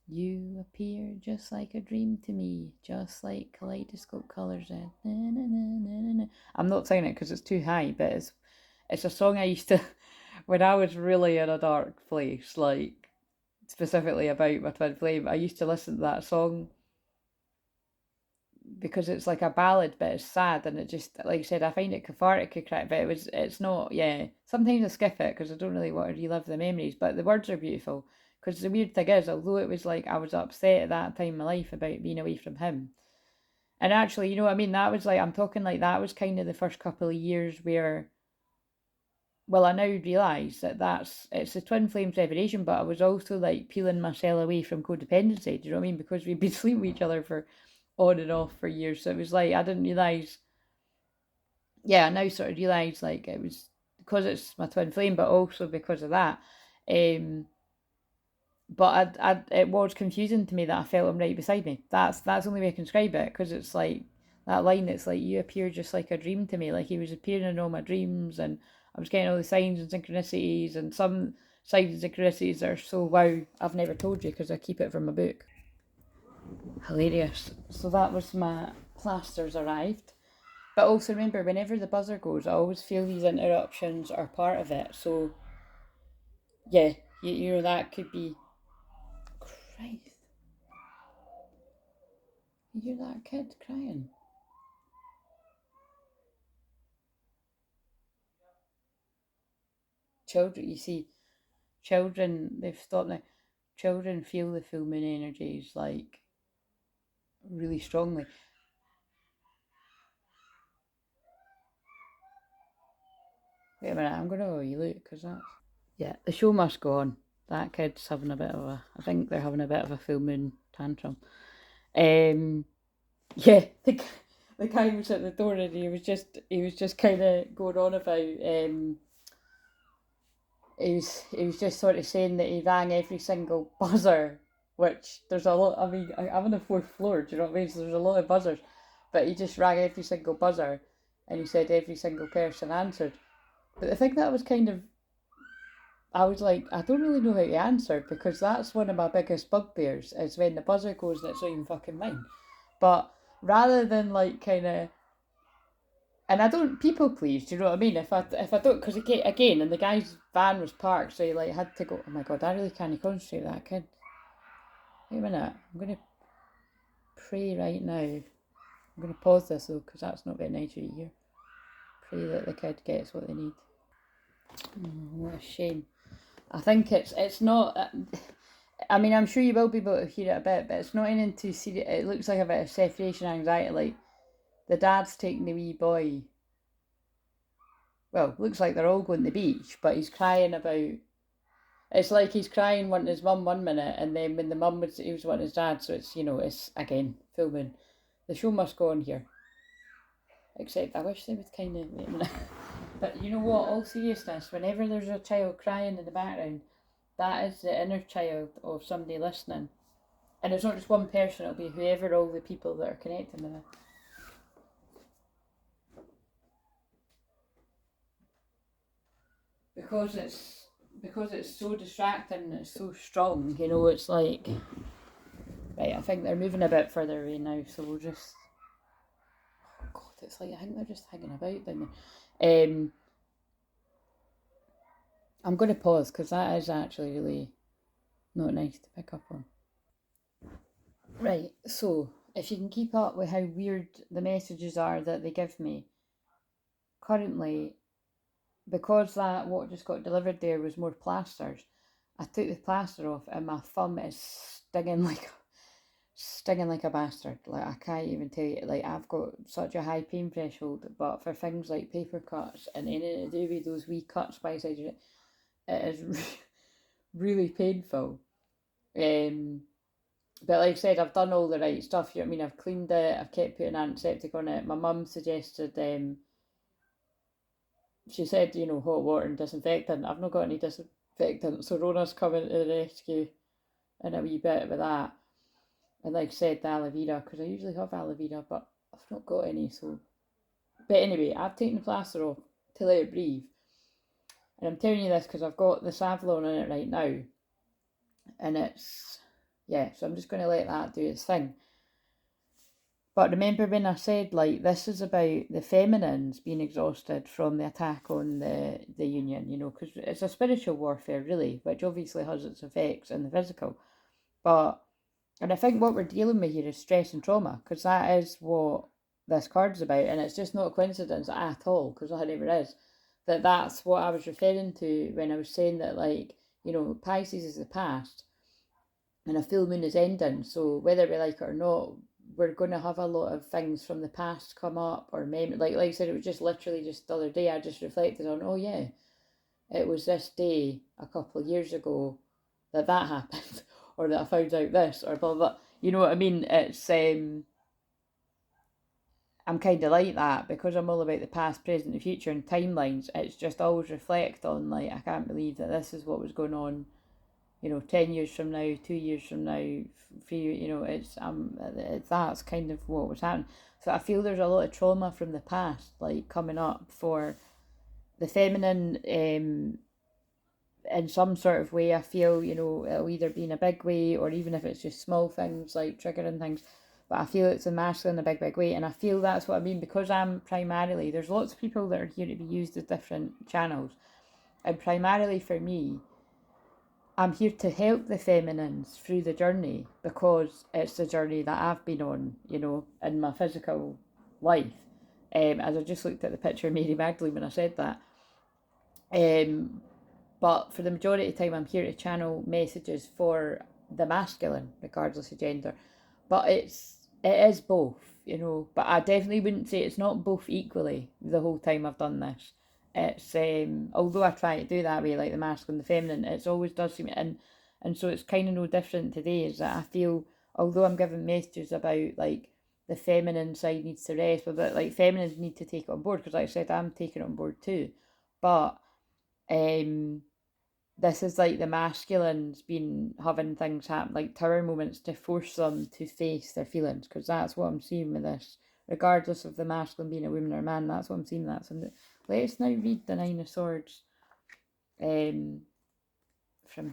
You appear just like a dream to me, just like kaleidoscope colours. I'm not saying it because it's too high, but it's a song I used to when I was really in a dark place, like specifically about my twin flame, I used to listen to that song because it's like a ballad, but it's sad, and it just, like I said, I find it cathartic, but it's not, yeah. Sometimes I skip it because I don't really want to relive the memories, but the words are beautiful. Because the weird thing is, although it was like I was upset at that time in my life about being away from him, and actually, you know what I mean, that was like, I'm talking like that was kind of the first couple of years where, well, I now realise that it's the twin flames revelation, but I was also like peeling myself away from codependency. Do you know what I mean? Because we'd been sleeping with each other for on and off for years, so it was like I didn't realise. Yeah, I now sort of realise like it was because it's my twin flame, but also because of that. Um, but it was confusing to me that I felt him right beside me. That's the only way I can describe it, because it's like that line. It's like you appear just like a dream to me, like he was appearing in all my dreams, and I was getting all the signs and synchronicities, and some signs and synchronicities are so wow. I've never told you because I keep it from my book. Hilarious. So that was my plasters arrived. But also remember, whenever the buzzer goes, I always feel these interruptions are part of it. So yeah, you know that could be. Christ. You hear that kid crying? Children, you see, children, they've stopped now. Children feel the full moon energies like really strongly. Wait a minute, I'm going to have a wee look because that's. Yeah, the show must go on. That kid's having a bit of a. I think they're having a bit of a full moon tantrum. Um, yeah, the guy was at the door and he was just kind of going on about he was just sort of saying that he rang every single buzzer, which there's a lot. I mean, I'm on the fourth floor. Do you know what I mean? So there's a lot of buzzers, but he just rang every single buzzer, and he said every single person answered. But the thing that was kind of, I was like, I don't really know how to answer, because that's one of my biggest bugbears is when the buzzer goes and it's not even fucking mine. But rather than like kind of, and I don't people please. Do you know what I mean? If I don't, because again, and the guy's van was parked, so he like had to go. Oh my god, I really can't concentrate with that kid. Wait a minute, I'm gonna pray right now. I'm gonna pause this though, because that's not very nice to hear. Pray that the kid gets what they need. Oh, what a shame. I think it's not. I mean, I'm sure you will be able to hear it a bit, but it's not anything too serious. It looks like a bit of separation anxiety. Like the dad's taking the wee boy. Well, looks like they're all going to the beach, but he's crying about. It's like he's crying wanting his mum 1 minute, and then when the mum was, he was wanting his dad. So it's, it's again full moon. The show must go on here. Except I wish they would kind of wait a minute. But you know what? All seriousness, whenever there's a child crying in the background, that is the inner child of somebody listening. And it's not just one person, it'll be whoever all the people that are connecting with it. Because it's so distracting and it's so strong, it's like, right, I think they're moving a bit further away now, so we'll just, oh god, it's like, I think they're just hanging about down there. I'm going to pause because that is actually really not nice to pick up on. Right, so if you can keep up with how weird the messages are that they give me, currently, because that what just got delivered there was more plasters, I took the plaster off and my thumb is stinging like a bastard. Like I can't even tell you. Like I've got such a high pain threshold, but for things like paper cuts and anything to do with those wee cuts by the side of it, it is really painful. But like I said, I've done all the right stuff. You know what I mean? I've cleaned it. I've kept putting antiseptic on it. My mum suggested, she said, hot water and disinfectant. I've not got any disinfectant, so Rona's coming to the rescue in a wee bit with that. And like I said, the aloe vera, because I usually have aloe vera, but I've not got any. So, but anyway, I've taken the plaster off to let it breathe. And I'm telling you this because I've got the Savlon in it right now, and it's, yeah. So I'm just going to let that do its thing. But remember when I said, like, this is about the feminines being exhausted from the attack on the Union, you know, because it's a spiritual warfare, really, which obviously has its effects in the physical. But, and I think what we're dealing with here is stress and trauma, because that is what this card's about, and it's just not a coincidence at all, because it never is, that that's what I was referring to when I was saying that, like, you know, Pisces is the past, and a full moon is ending, so whether we like it or not, we're going to have a lot of things from the past come up, or maybe like I said, it was just literally just the other day I just reflected on, oh yeah, it was this day a couple of years ago that happened, or that I found out this, or blah blah. You know what I mean? It's I'm kind of like that because I'm all about the past, present, and future, and timelines. It's just always reflect on, like, I can't believe that this is what was going on, you know, 10 years from now, 2 years from now, 3, you know, that's kind of what was happening. So I feel there's a lot of trauma from the past, like, coming up for the feminine, in some sort of way. I feel, you know, it'll either be in a big way, or even if it's just small things like triggering things, but I feel it's a masculine in a big way, and I feel that's what I mean, because I'm primarily, there's lots of people that are here to be used as different channels, and primarily for me, I'm here to help the feminines through the journey, because it's the journey that I've been on, you know, in my physical life. As I just looked at the picture of Mary Magdalene when I said that. But for the majority of the time, I'm here to channel messages for the masculine, regardless of gender. But it is both, you know. But I definitely wouldn't say it's not both equally the whole time I've done this. It's although I try to do that way, like the masculine, the feminine, it's always does seem, and so it's kind of no different today. Is that I feel, although I'm giving messages about, like, the feminine side needs to rest, but like feminines need to take it on board, because like I said, I'm taking it on board too. But this is like the masculines been having things happen, like tower moments, to force them to face their feelings, because that's what I'm seeing with this, regardless of the masculine being a woman or a man. That's what I'm seeing. Let's now read the Nine of Swords from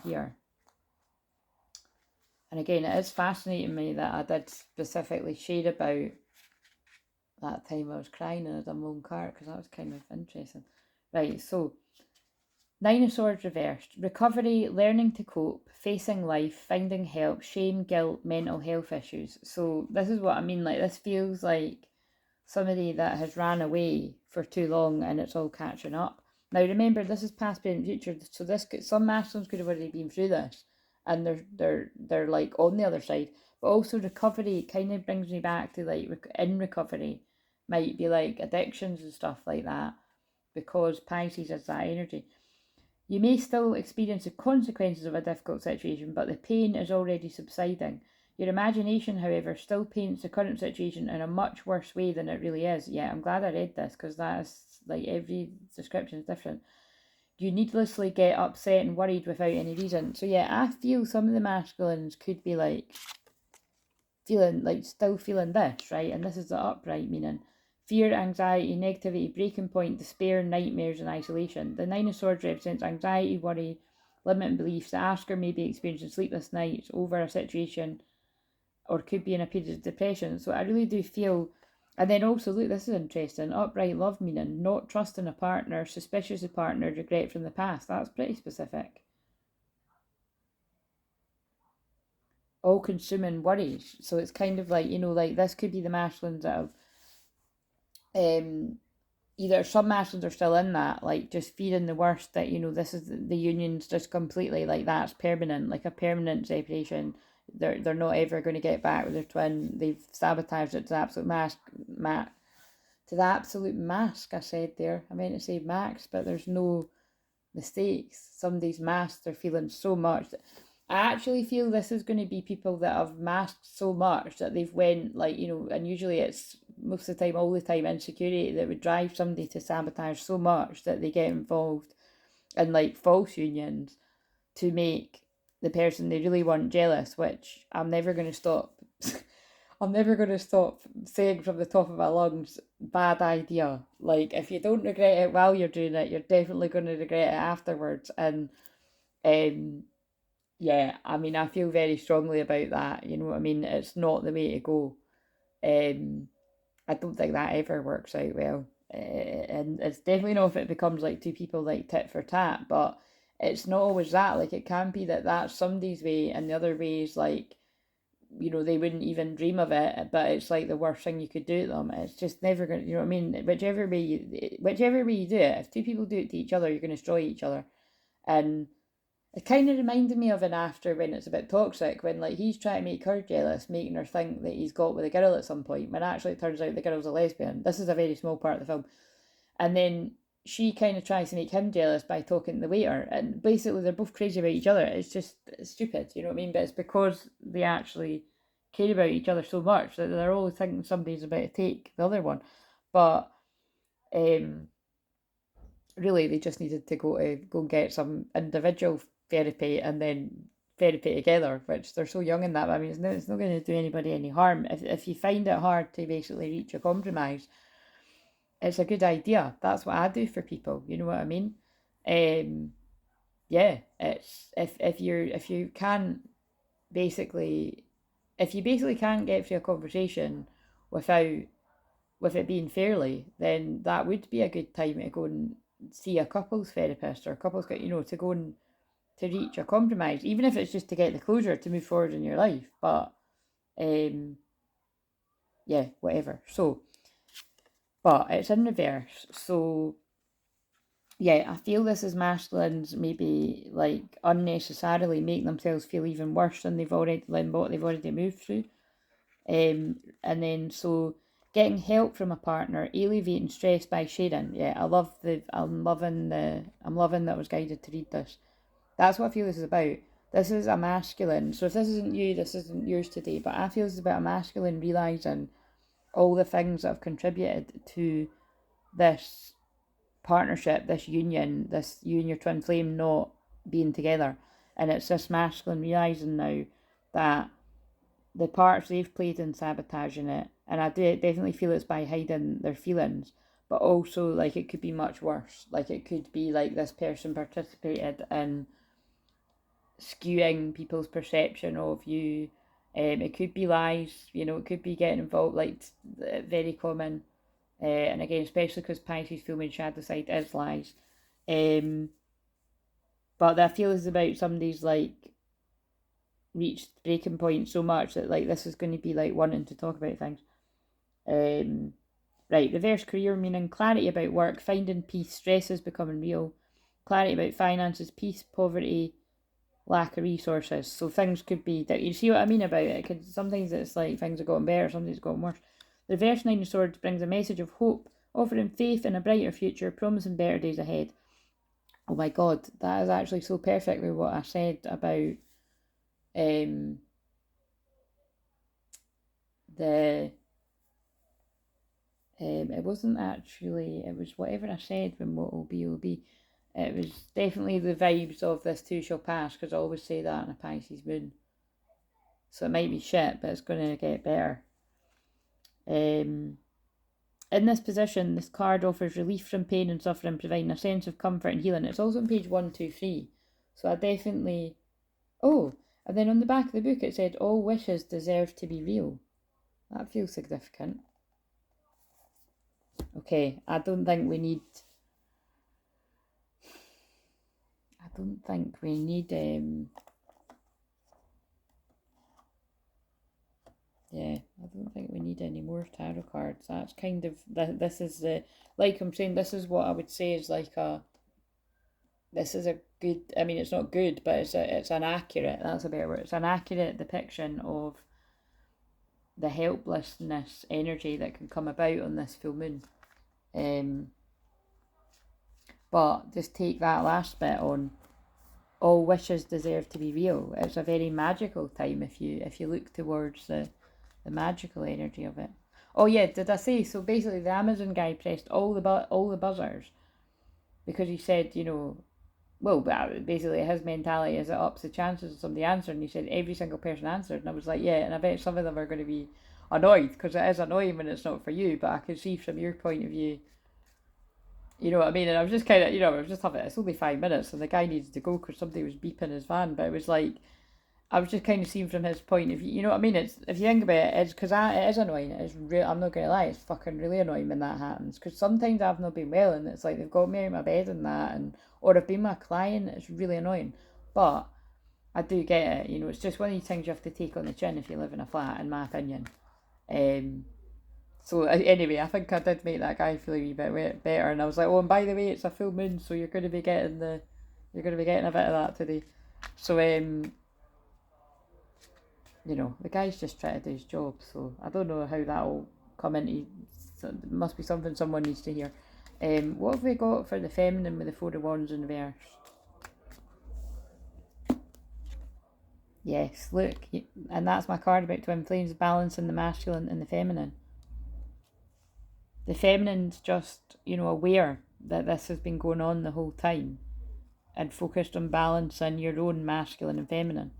here. And again, it is fascinating me that I did specifically share about that time I was crying in a dumb old car, because that was kind of interesting. Right, so Nine of Swords reversed. Recovery, learning to cope, facing life, finding help, shame, guilt, mental health issues. So this is what I mean. Like, this feels like somebody that has ran away for too long, and it's all catching up. Now remember, this is past, present, future. So some masculines could have already been through this, and they're like on the other side. But also recovery kind of brings me back to, like, in recovery might be like addictions and stuff like that, because Pisces has that energy. You may still experience the consequences of a difficult situation, but the pain is already subsiding. Your imagination, however, still paints the current situation in a much worse way than it really is. Yeah, I'm glad I read this, because that is, like, every description is different. You needlessly get upset and worried without any reason. So yeah, I feel some of the masculines could be like still feeling this, right? And this is the upright meaning. Fear, anxiety, negativity, breaking point, despair, nightmares, and isolation. The Nine of Swords represents anxiety, worry, limiting beliefs. The asker may be experiencing sleepless nights over a situation, or could be in a period of depression. So I really do feel, and then also, look, this is interesting. Upright love meaning not trusting a partner, suspicious of partner, regret from the past. That's pretty specific. All consuming worries. So it's kind of like, you know, like this could be the masculines that have either some masculines are still in that, like, just fearing the worst, that, you know, this is the union's just completely, like, that's permanent, like a permanent separation. They're not ever going to get back with their twin. They've sabotaged it to the absolute to the absolute mask. I said there, I meant to say max, but there's no mistakes. Somebody's masked their feelings so much that I actually feel this is going to be people that have masked so much that they've went, like, you know, and usually it's most of the time, all the time, insecurity that would drive somebody to sabotage so much that they get involved in, like, false unions to make the person they really want jealous, which I'm never going to stop. I'm never going to stop saying from the top of my lungs, bad idea. Like, if you don't regret it while you're doing it, you're definitely going to regret it afterwards. And yeah, I mean, I feel very strongly about that. You know what I mean? It's not the way to go. I don't think that ever works out well. And it's definitely not if it becomes like two people like tit for tat, but it's not always that. Like it can be that that's somebody's way and the other way is like, they wouldn't even dream of it, but it's like the worst thing you could do to them. It's just never gonna, you know what I mean? Whichever way you do it, if two people do it to each other, you're gonna destroy each other. And it kind of reminded me of an after when it's a bit toxic, when like he's trying to make her jealous, making her think that he's got with a girl at some point, when actually it turns out the girl's a lesbian. This is a very small part of the film. And then she kind of tries to make him jealous by talking to the waiter. And basically they're both crazy about each other. It's just stupid, you know what I mean? But it's because they actually care about each other so much that they're always thinking somebody's about to take the other one. But really they just needed to go and get some individual therapy and then therapy together, which they're so young in that. I mean, it's not going to do anybody any harm. If you find it hard to basically reach a compromise, it's a good idea. That's what I do for people. You know what I mean? Yeah, it's if you can't basically if you basically can't get through a conversation without with it being fairly, then that would be a good time to go and see a couples therapist or a couples, to go and to reach a compromise, even if it's just to get the closure to move forward in your life. But yeah, whatever. So, but it's in reverse. So yeah, I feel this is masculines maybe like unnecessarily make themselves feel even worse than what they've already moved through. And then so getting help from a partner, alleviating stress by sharing. Yeah, I'm loving that I was guided to read this. That's what I feel this is about. This is a masculine. So if this isn't you, this isn't yours today. But I feel this is about a masculine realising all the things that have contributed to this partnership, this union, you and your twin flame not being together. And it's this masculine realising now that the parts they've played in sabotaging it, and I do definitely feel it's by hiding their feelings, but also like it could be much worse. Like it could be like this person participated in skewing people's perception of you. It could be lies, it could be getting involved, like very common. And again, especially because Pisces full moon shadow side is lies. But I feel is about somebody's like reached breaking point so much that like this is going to be like wanting to talk about things. Right, reverse career meaning clarity about work, finding peace, stress is becoming real, clarity about finances, peace, poverty, lack of resources. So things could be that you see what I mean about it. Because sometimes it's like things have gotten better, sometimes it's gotten worse. The reverse nine of swords brings a message of hope, offering faith in a brighter future, promising better days ahead. Oh my god, that is actually so perfectly what I said about the it wasn't actually, it was whatever I said when what will be. It was definitely the vibes of this too shall pass, because I always say that in a Pisces moon. So it might be shit, but it's going to get better. In this position, this card offers relief from pain and suffering, providing a sense of comfort and healing. It's also on page 123. So I definitely... Oh, and then on the back of the book it said, all wishes deserve to be real. That feels significant. Okay, I don't think we need yeah, I don't think we need any more tarot cards. That's kind of, this is the, like I'm saying, this is what I would say is like this is a good, I mean it's not good, but it's an accurate, that's a better word, it's an accurate depiction of the helplessness energy that can come about on this full moon. But just take that last bit on, all wishes deserve to be real. It's a very magical time if you look towards the magical energy of it. Oh yeah, did I say, so basically the Amazon guy pressed all the buzzers because he said, well, basically his mentality is it ups the chances of somebody answering. He said every single person answered, and I was like, yeah, and I bet some of them are going to be annoyed because it is annoying when it's not for you, but I can see from your point of view, you know what I mean? And I was just kind of, I was just having, it's only 5 minutes and the guy needed to go because somebody was beeping his van, but it was like, I was just kind of seeing from his point of view. You know what I mean? It's if you think about it, it's because it is annoying. It is real. I'm not gonna lie. It's fucking really annoying when that happens. Because sometimes I've not been well, and it's like they've got me out of my bed and that, and or I've been my client. It's really annoying. But I do get it. You know, it's just one of these things you have to take on the chin if you live in a flat, in my opinion. Um. So anyway, I think I did make that guy feel a wee bit better, and I was like, oh, and by the way, it's a full moon, so you're going to be getting a bit of that today. So you know, the guy's just trying to do his job, so I don't know how that'll come into. So it must be something someone needs to hear. What have we got for the feminine with the Four of Wands in reverse? Yes, look, and that's my card about twin flames, balancing the masculine and the feminine. The feminine's just, you know, aware that this has been going on the whole time and focused on balancing your own masculine and feminine.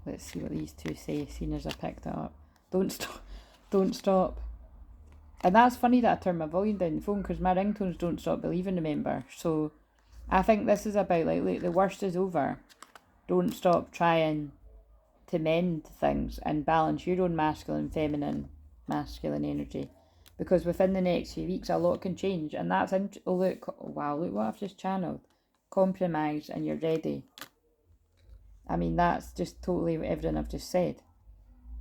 Let's see what these two say, seeing as I picked it up. Don't stop. Don't stop. And that's funny that I turned my volume down the phone because my ringtones don't stop believing, remember. So I think this is about like, look, the worst is over. Don't stop trying to mend things and balance your own masculine, feminine, masculine energy. Because within the next few weeks, a lot can change. And that's, oh look, wow, look what I've just channeled. Compromise and you're ready. I mean, that's just totally everything I've just said.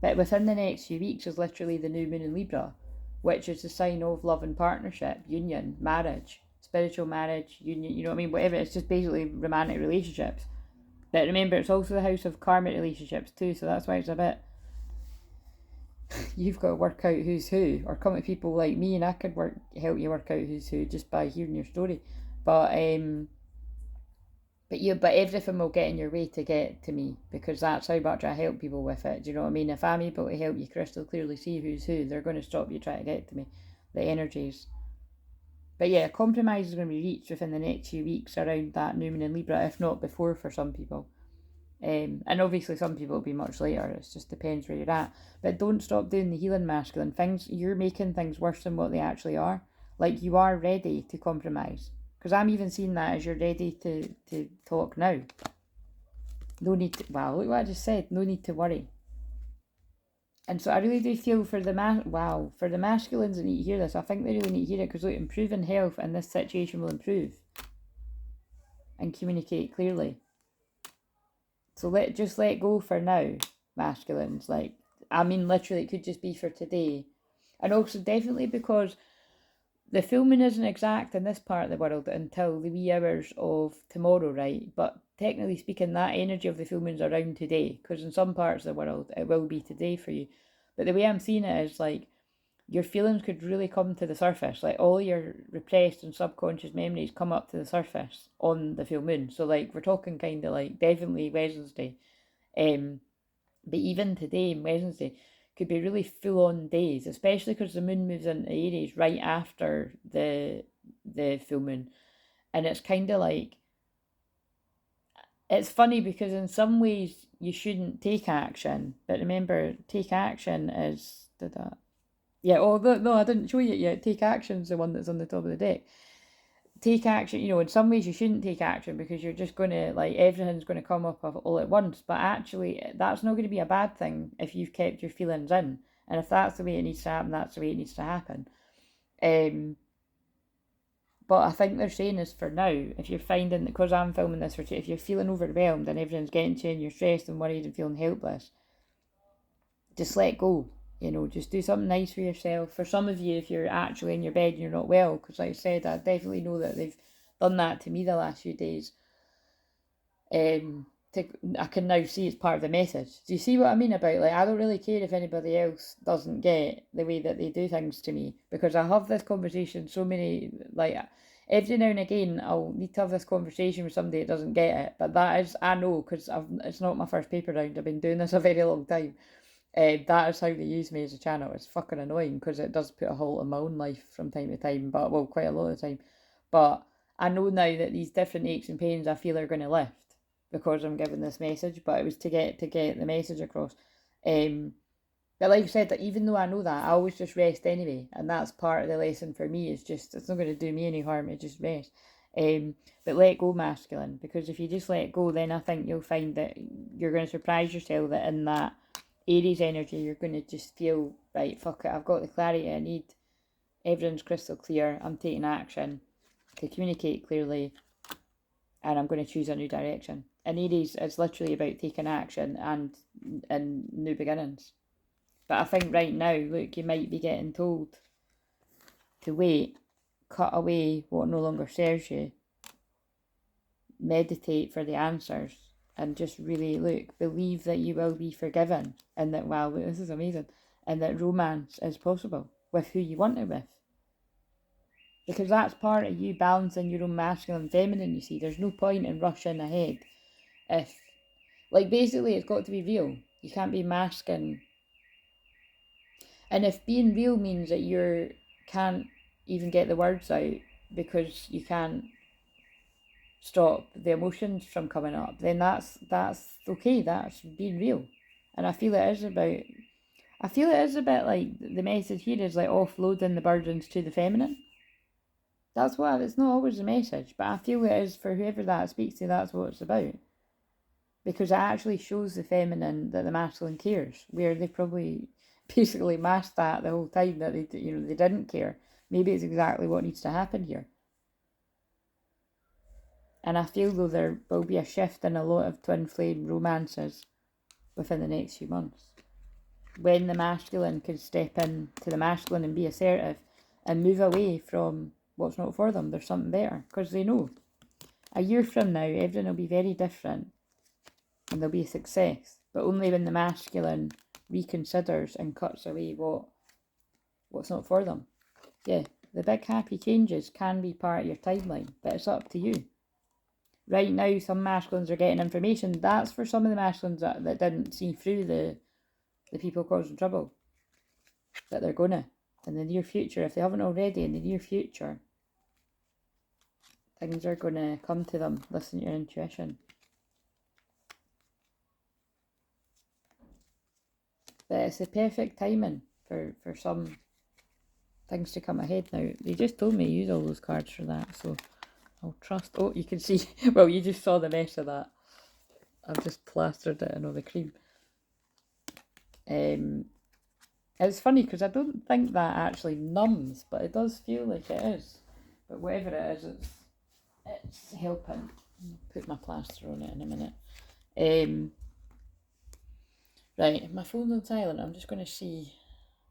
But within the next few weeks is literally the new moon in Libra, which is a sign of love and partnership, union, marriage, spiritual marriage, union, you know what I mean? Whatever, it's just basically romantic relationships. But remember, it's also the house of karmic relationships too, so that's why it's a bit... You've got to work out who's who, or come to people like me and I could help you work out who's who just by hearing your story. But everything will get in your way to get to me because that's how much I help people with it. Do you know what I mean? If I'm able to help you crystal clearly see who's who, they're going to stop you trying to get to me. The energies. But yeah, compromise is going to be reached within the next few weeks around that new moon in Libra, if not before for some people. And obviously some people will be much later. It just depends where you're at. But don't stop doing the healing masculine things. You're making things worse than what they actually are. Like you are ready to compromise. Because I'm even seeing that as you're ready to talk now. No need to... Wow, look what I just said. No need to worry. And so I really do feel for the for the masculines that need to hear this. I think they really need to hear it because look, improving health and this situation will improve. And communicate clearly. So just let go for now, masculines. Like, I mean, literally, it could just be for today. And also, definitely because the full moon isn't exact in this part of the world until the wee hours of tomorrow, right? But technically speaking, that energy of the full moon's around today. Because in some parts of the world, it will be today for you. But the way I'm seeing it is like, your feelings could really come to the surface. Like all your repressed and subconscious memories come up to the surface on the full moon. So like we're talking kind of like definitely Wednesday. But even today and Wednesday could be really full on days, especially because the moon moves into Aries right after the full moon. And it's kind of like, it's funny because in some ways you shouldn't take action. But remember, take action is... Yeah, no, I didn't show you it yet. Take action's the one that's on the top of the deck. Take action, you know, in some ways you shouldn't take action because you're just going to, like, everything's going to come up all at once. But actually, that's not going to be a bad thing if you've kept your feelings in. And if that's the way it needs to happen, that's the way it needs to happen. But I think they're saying is for now, if you're finding, because I'm filming this for you, if you're feeling overwhelmed and everything's getting to you and you're stressed and worried and feeling helpless, just let go. You know, just do something nice for yourself. For some of you, if you're actually in your bed and you're not well, because like I said, I definitely know that they've done that to me the last few days. I can now see it's part of the message. Do you see what I mean about, like, I don't really care if anybody else doesn't get the way that they do things to me, because I have this conversation so many, like, every now and again I'll need to have this conversation with somebody that doesn't get it, but that is, I know, because it's not my first paper round, I've been doing this a very long time. That is how they use me as a channel. It's fucking annoying because it does put a halt in my own life from time to time, but well, quite a lot of the time. But I know now that these different aches and pains I feel are going to lift because I'm giving this message. But it was to get the message across. But like I said, that even though I know that, I always just rest anyway, and that's part of the lesson for me. Is just, it's not going to do me any harm. It just rest. But let go masculine, because if you just let go, then I think you'll find that you're going to surprise yourself that in that Aries energy, you're going to just feel, right, fuck it, I've got the clarity I need. Everything's crystal clear. I'm taking action to communicate clearly, and I'm going to choose a new direction. And Aries is literally about taking action and new beginnings. But I think right now, look, you might be getting told to wait, cut away what no longer serves you, meditate for the answers, and just really, look, believe that you will be forgiven, and that, wow, this is amazing, and that romance is possible with who you want it with. Because that's part of you balancing your own masculine and feminine, you see. There's no point in rushing ahead if, like, basically it's got to be real. You can't be masking. And if being real means that you can't even get the words out because you can't stop the emotions from coming up, then that's okay. That's being real. And I feel it is a bit like the message here is like offloading the burdens to the feminine. That's what, it's not always a message, but I feel it is for whoever that speaks to, that's what it's about. Because it actually shows the feminine that the masculine cares, where they probably basically masked that the whole time, that they didn't care. Maybe it's exactly what needs to happen here. And I feel though there will be a shift in a lot of twin flame romances within the next few months, when the masculine can step in to the masculine and be assertive and move away from what's not for them. There's something better, because they know a year from now everything will be very different and there'll be a success, but only when the masculine reconsiders and cuts away what's not for them. Yeah, the big happy changes can be part of your timeline, but it's up to you. Right now some masculines are getting information. That's for some of the masculines that didn't see through the people causing trouble, that they're gonna in the near future, if they haven't already, in the near future, things are going to come to them. Listen to your intuition. But it's the perfect timing for some things to come ahead now. They just told me to use all those cards for that, so I'll trust. Oh, you can see, well, you just saw the mess of that. I've just plastered it in all the cream. It's funny because I don't think that actually numbs, but it does feel like it is. But whatever it is, it's helping. I'll put my plaster on it in a minute. Right, my phone's on silent. I'm just going to see.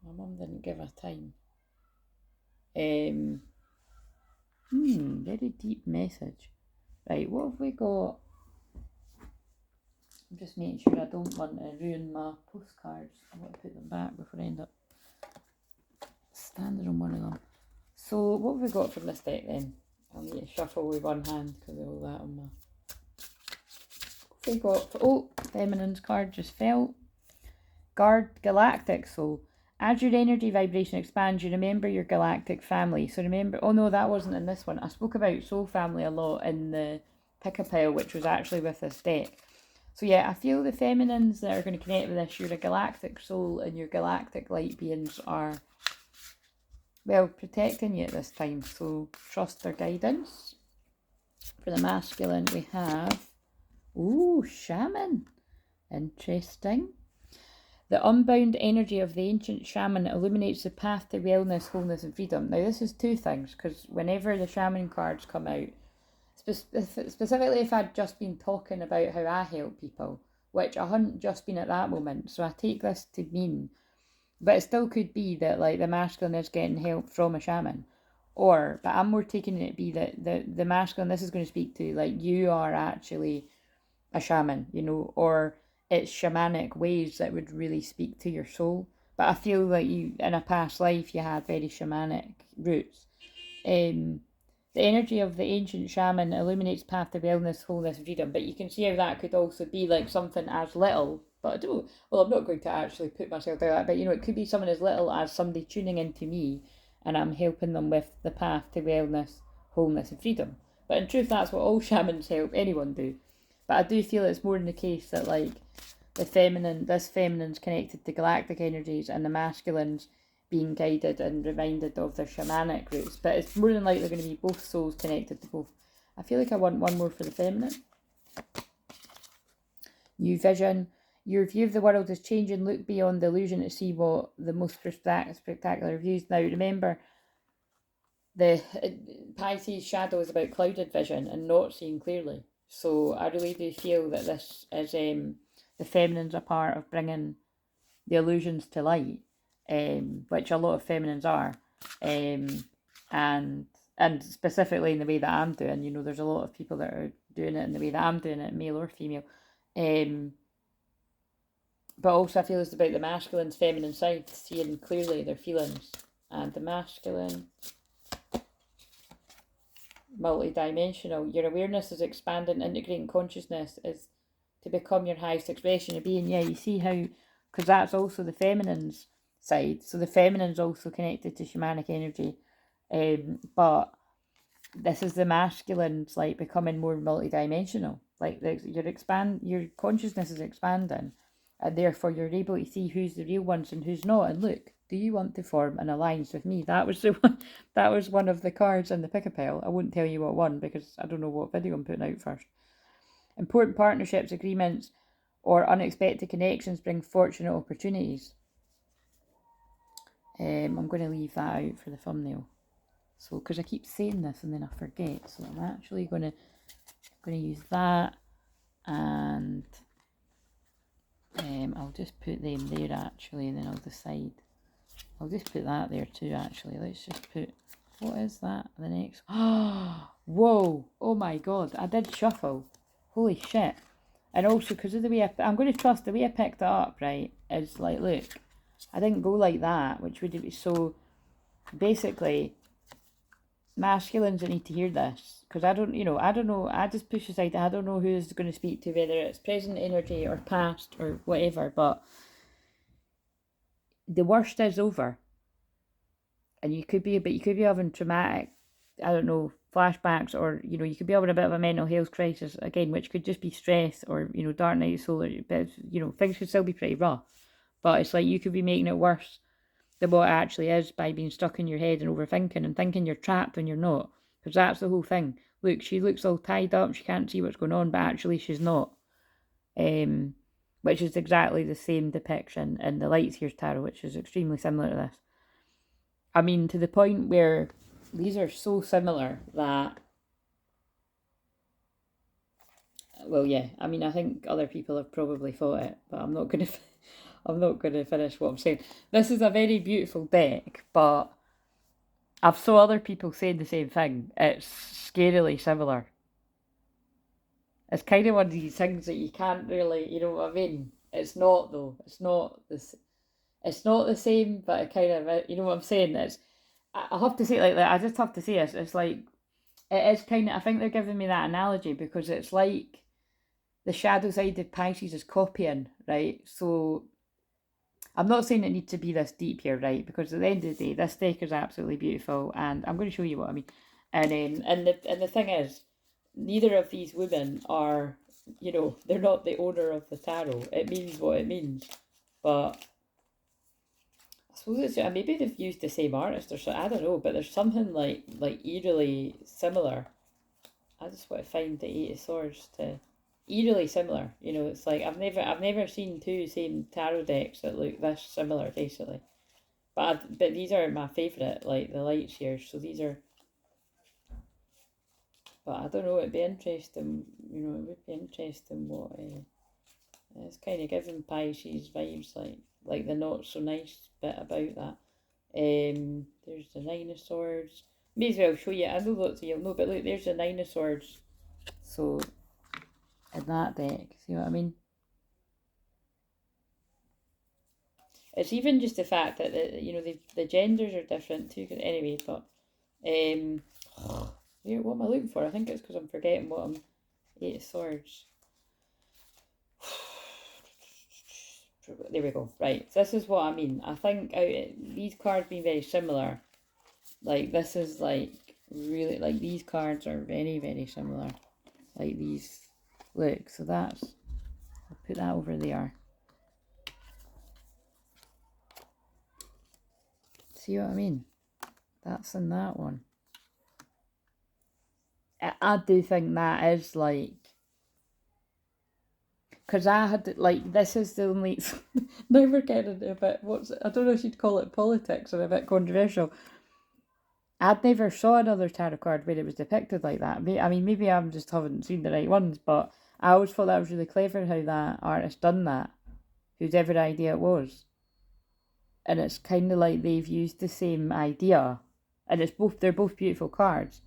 My mum didn't give a time. Very deep message. Right, what have we got? I'm just making sure I don't want to ruin my postcards. I want to put them back before I end up standing on one of them. So what have we got from this deck then? I'll need to shuffle with one hand because of all that on my... What have we got? Oh, Feminine's card just fell. Guard Galactic Soul. As your energy vibration expands, you remember your galactic family. So remember... Oh no, that wasn't in this one. I spoke about soul family a lot in the pick-a-pile, which was actually with this deck. So yeah, I feel the feminines that are going to connect with this, you're a galactic soul and your galactic light beings are, well, protecting you at this time. So trust their guidance. For the masculine, we have, ooh, shaman. Interesting. The unbound energy of the ancient shaman illuminates the path to wellness, wholeness and freedom. Now this is two things, because whenever the shaman cards come out, specifically if I'd just been talking about how I help people, which I hadn't just been at that moment, so I take this to mean, but it still could be that like the masculine is getting help from a shaman, but I'm more taking it to be that the masculine this is going to speak to, like, you are actually a shaman, or it's shamanic ways that would really speak to your soul. But I feel like you, in a past life, you had very shamanic roots. The energy of the ancient shaman illuminates path to wellness, wholeness, and freedom. But you can see how that could also be like something as little, but I don't, well, I'm not going to actually put myself through that, but it could be something as little as somebody tuning into me and I'm helping them with the path to wellness, wholeness, and freedom. But in truth, that's what all shamans help anyone do. But I do feel it's more in the case that, like, this feminine's connected to galactic energies and the masculine's being guided and reminded of their shamanic roots. But it's more than likely going to be both souls connected to both I feel like I want one more for the feminine. New vision. Your view of the world is changing. Look beyond the illusion to see what the most spectacular views. Now, remember, the Pisces shadow is about clouded vision and not seeing clearly. So I really do feel that this is the feminine's a part of bringing the illusions to light, which a lot of feminines are, and specifically in the way that I'm doing. You know, there's a lot of people that are doing it in the way that I'm doing it, male or female. But also I feel it's about the masculine's feminine side, seeing clearly their feelings, and the masculine. Multi-dimensional. Your awareness is expanding, integrating consciousness is to become your highest expression of being. Yeah, you see how, because that's also the feminine's side. So the feminine's also connected to shamanic energy, but this is the masculine's like becoming more multi-dimensional. Like your consciousness is expanding, and therefore you're able to see who's the real ones and who's not. And look, do you want to form an alliance with me? That was the one. That was one of the cards in the pick-a-pile. I won't tell you what one because I don't know what video I'm putting out first. Important partnerships, agreements, or unexpected connections bring fortunate opportunities. I'm going to leave that out for the thumbnail. So, because I keep saying this and then I forget, so I'm actually going to use that, and I'll just put them there actually, and then I'll decide. I'll just put that there too actually. Let's just put, what is that? The next. Oh, whoa! Oh my god! I did shuffle. Holy shit! And also because of the way I'm going to trust the way I picked it up. Right? Is like, look, I didn't go like that, which would be so. Basically, masculines that need to hear this, because I don't know, I just push aside, I don't know who's going to speak to, whether it's present energy or past or whatever, but the worst is over, and you could be having traumatic, I don't know, flashbacks, or you could be having a bit of a mental health crisis again, which could just be stress, or dark night of soul, but things could still be pretty rough, but it's like you could be making it worse than what it actually is by being stuck in your head and overthinking and thinking you're trapped when you're not. Because that's the whole thing. Look, she looks all tied up, she can't see what's going on, but actually she's not. Which is exactly the same depiction in the Lights Years Tarot, which is extremely similar to this. I mean, to the point where these are so similar that, well, yeah, I mean, I think other people have probably thought it, but I'm not going to finish what I'm saying. This is a very beautiful deck, but I've saw other people saying the same thing. It's scarily similar. It's kind of one of these things that you can't really, you know what I mean? It's not though. It's not this. It's not the same, but it kind of, you know what I'm saying? I have to say it like that. I just have to say it. It's like, it is kind of, I think they're giving me that analogy because it's like the shadow side of Pisces is copying, right? So I'm not saying it needs to be this deep here, right? Because at the end of the day, this deck is absolutely beautiful, and I'm going to show you what I mean. And the thing is, neither of these women are, they're not the owner of the tarot. It means what it means, but I suppose it's, maybe they've used the same artist or so. I don't know, but there's something like eerily similar. I just want to find the Eight of Swords to. Eerily similar, it's like I've never seen two same tarot decks that look this similar basically, but these are my favourite, like the Lights Years, so these are, but I don't know, it'd be interesting, it would be interesting what it's kind of giving Pisces vibes, like the not so nice bit about that. There's the Nine of Swords, may as well show you, I know lots of you'll know, but look, there's the Nine of Swords, so in that deck, see what I mean? It's even just the fact that the genders are different too. Anyway, but what am I looking for? I think it's because I'm forgetting what I'm. Eight of Swords. There we go. Right, so this is what I mean. I think these cards being very similar. Like this is like really, like these cards are very, very similar. Like these. Look, so that's. I'll put that over there. See what I mean? That's in that one. I do think that is like, because I had, like, this is the only, now we're getting a bit, I don't know if you'd call it politics or a bit controversial. I'd never saw another tarot card where it was depicted like that. I mean, maybe I just haven't seen the right ones, but I always thought that was really clever how that artist done that, whose idea it was. And it's kind of like they've used the same idea, and they're both beautiful cards.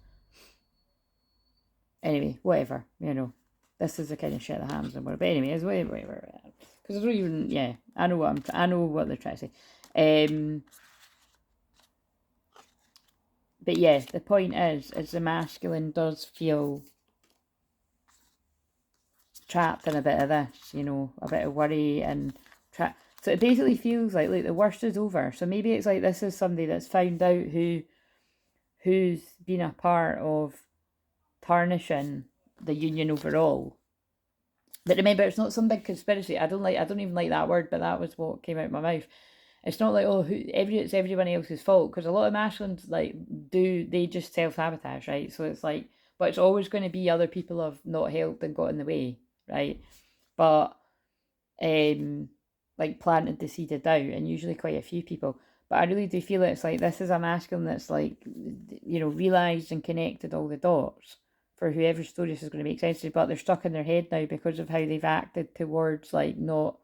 Anyway, whatever, this is the kind of shit that happens in world. But anyway, it's whatever. Because I don't even, yeah, I know what they're trying to say. But yeah, the point is the masculine does feel trapped in a bit of this, a bit of worry and trapped. So it basically feels like the worst is over. So maybe it's like this is somebody that's found out who's been a part of tarnishing the union overall. But remember, it's not some big conspiracy. I don't even like that word, but that was what came out of my mouth. It's not like, it's everyone else's fault, because a lot of masculines they just self-sabotage, right? So it's like, but it's always going to be other people have not helped and got in the way, right? But like planted the seed of doubt, and usually quite a few people. But I really do feel it's like this is a masculine that's like, realised and connected all the dots for whoever story this is going to make sense to, but they're stuck in their head now because of how they've acted towards like not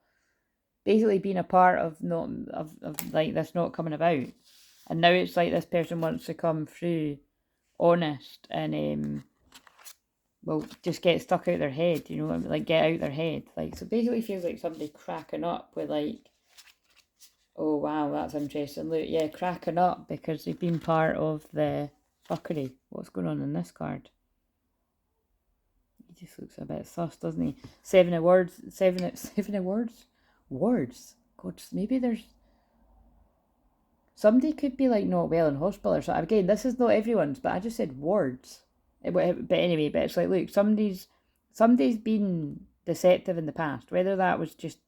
basically being a part of not of like this not coming about. And now it's like this person wants to come through honest and just get stuck out their head, like get out their head. Like, so basically feels like somebody cracking up with like, oh wow, that's interesting. Look, yeah, cracking up because they've been part of the fuckery. What's going on in this card? He just looks a bit sus, doesn't he? Seven of words. Words. God, maybe there's somebody could be like not well in hospital or something. Again, this is not everyone's, but I just said words. But anyway, but it's like, look, somebody's been deceptive in the past, whether that was just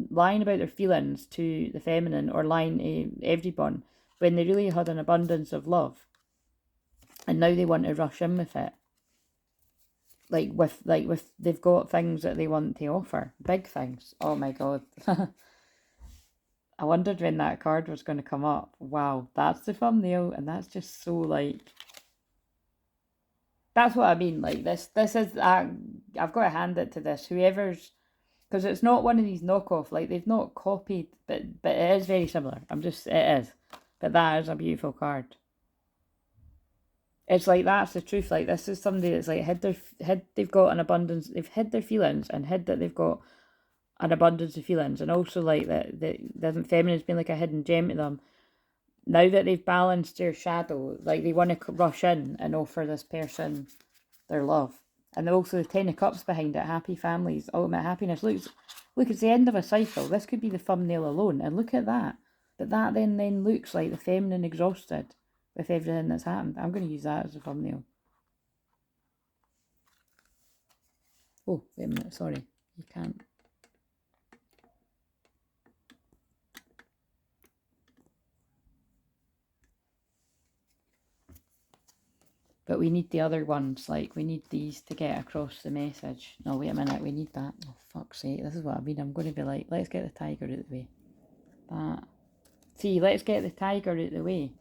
lying about their feelings to the feminine or lying to everyone when they really had an abundance of love, and now they want to rush in with it. Like with they've got things that they want to offer, big things. Oh my god. I wondered when that card was going to come up. Wow, that's the thumbnail, and that's just so like, that's what I mean. Like this is, I've got to hand it to this, whoever's, because it's not one of these knockoff, like they've not copied, but it is very similar. It is, but that is a beautiful card. It's like, that's the truth. Like, this is somebody that's like they've got an abundance, they've hid their feelings and hid that they've got an abundance of feelings, and also like that the feminine's been like a hidden gem to them. Now that they've balanced their shadow, like they want to rush in and offer this person their love. And also the Ten of Cups behind it, happy families, ultimate happiness. Look, it's the end of a cycle. This could be the thumbnail alone, and look at that. But that then looks like the feminine exhausted with everything that's happened. I'm going to use that as a thumbnail. Oh, wait a minute, sorry. You can't. But we need the other ones, like we need these to get across the message. No, wait a minute, we need that. Oh, fuck's sake, this is what I mean. I'm going to be like, let's get the tiger out of the way. That. See, let's get the tiger out of the way.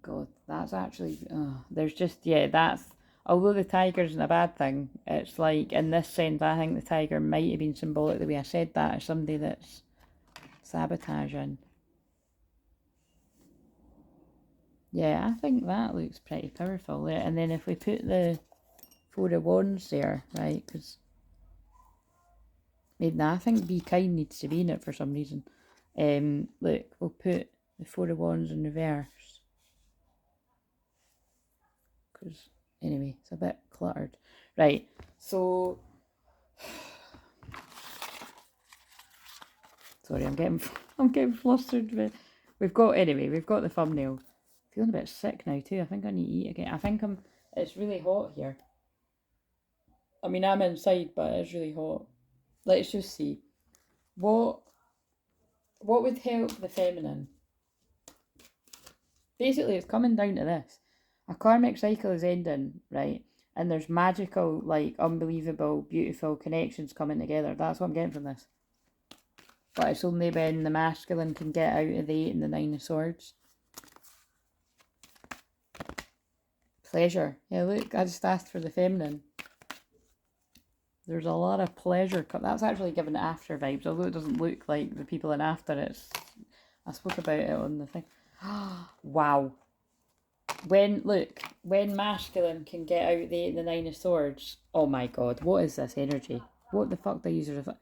God, that's actually, there's just, yeah, that's, although the tiger isn't a bad thing, it's like, in this sense, I think the tiger might have been symbolic the way I said that, as somebody that's sabotaging. Yeah, I think that looks pretty powerful. And then if we put the Four of Wands there, right, because I think Be Kind needs to be in it for some reason. Look, we'll put the Four of Wands in reverse. Because, anyway, it's a bit cluttered. Right, so... Sorry, I'm getting flustered. But we've got the thumbnail. Feeling a bit sick now too. I think I need to eat again. It's really hot here. I mean, I'm inside, but it's really hot. Let's just see. What would help the feminine? Basically, it's coming down to this. A karmic cycle is ending, right? And there's magical, like, unbelievable, beautiful connections coming together. That's what I'm getting from this. But it's only when the masculine can get out of the 8 and the 9 of swords. Pleasure. Yeah, look, I just asked for the feminine. There's a lot of pleasure. That's actually giving after vibes, although it doesn't look like the people in after it. I spoke about it on the thing. Wow. When masculine can get out the 8 and the 9 of swords. Oh my god, what is this energy? What the fuck the users of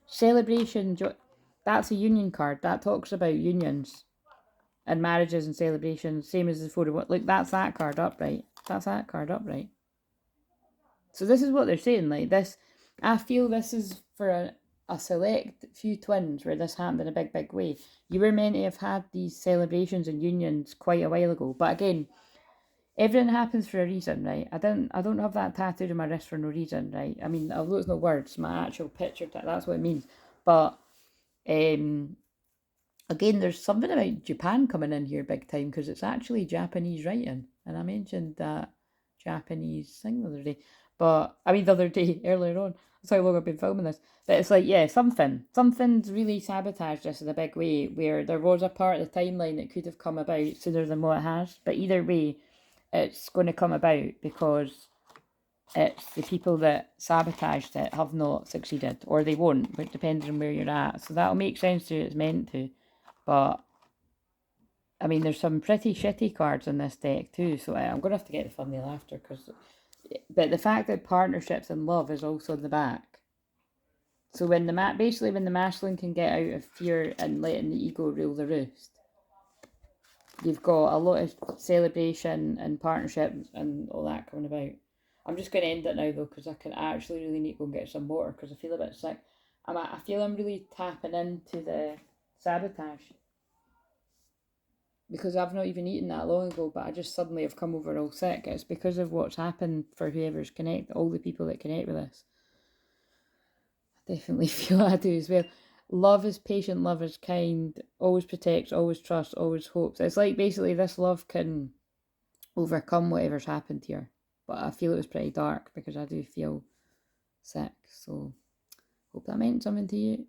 celebration? That's a union card. That talks about unions and marriages and celebrations, same as the 4 of what. Look, that's that card upright. That's that card upright. So this is what they're saying. Like this, I feel this is for a select few twins where this happened in a big way. You were meant to have had these celebrations and unions quite a while ago, but again, everything happens for a reason, right? I don't have that tattooed on my wrist for no reason, right? I mean, although it's no words, my actual picture, that's what it means. But again, there's something about Japan coming in here big time because it's actually Japanese writing, and I mentioned that Japanese thing the other day. But I mean, the other day earlier on. That's how long I've been filming this. But it's like, yeah, something's really sabotaged this in a big way. Where there was a part of the timeline that could have come about sooner than what it has. But either way, it's going to come about because it's the people that sabotaged it have not succeeded, or they won't, but depending on where you're at. So that'll make sense to you, it's meant to. But I mean, there's some pretty shitty cards in this deck too, so I'm going to have to get the thumbnail after. But the fact that partnerships and love is also in the back. So when the masculine can get out of fear and letting the ego rule the roost, you've got a lot of celebration and partnership and all that coming about. I'm just going to end it now though, because I can actually really need to go and get some water because I feel a bit sick. I feel I'm really tapping into the sabotage because I've not even eaten that long ago, but I just suddenly have come over all sick. It's because of what's happened for whoever's connect, all the people that connect with us. I definitely feel I do as well. Love is patient, love is kind, always protects, always trusts, always hopes. It's like basically this love can overcome whatever's happened here. But I feel it was pretty dark because I do feel sick. So hope that meant something to you.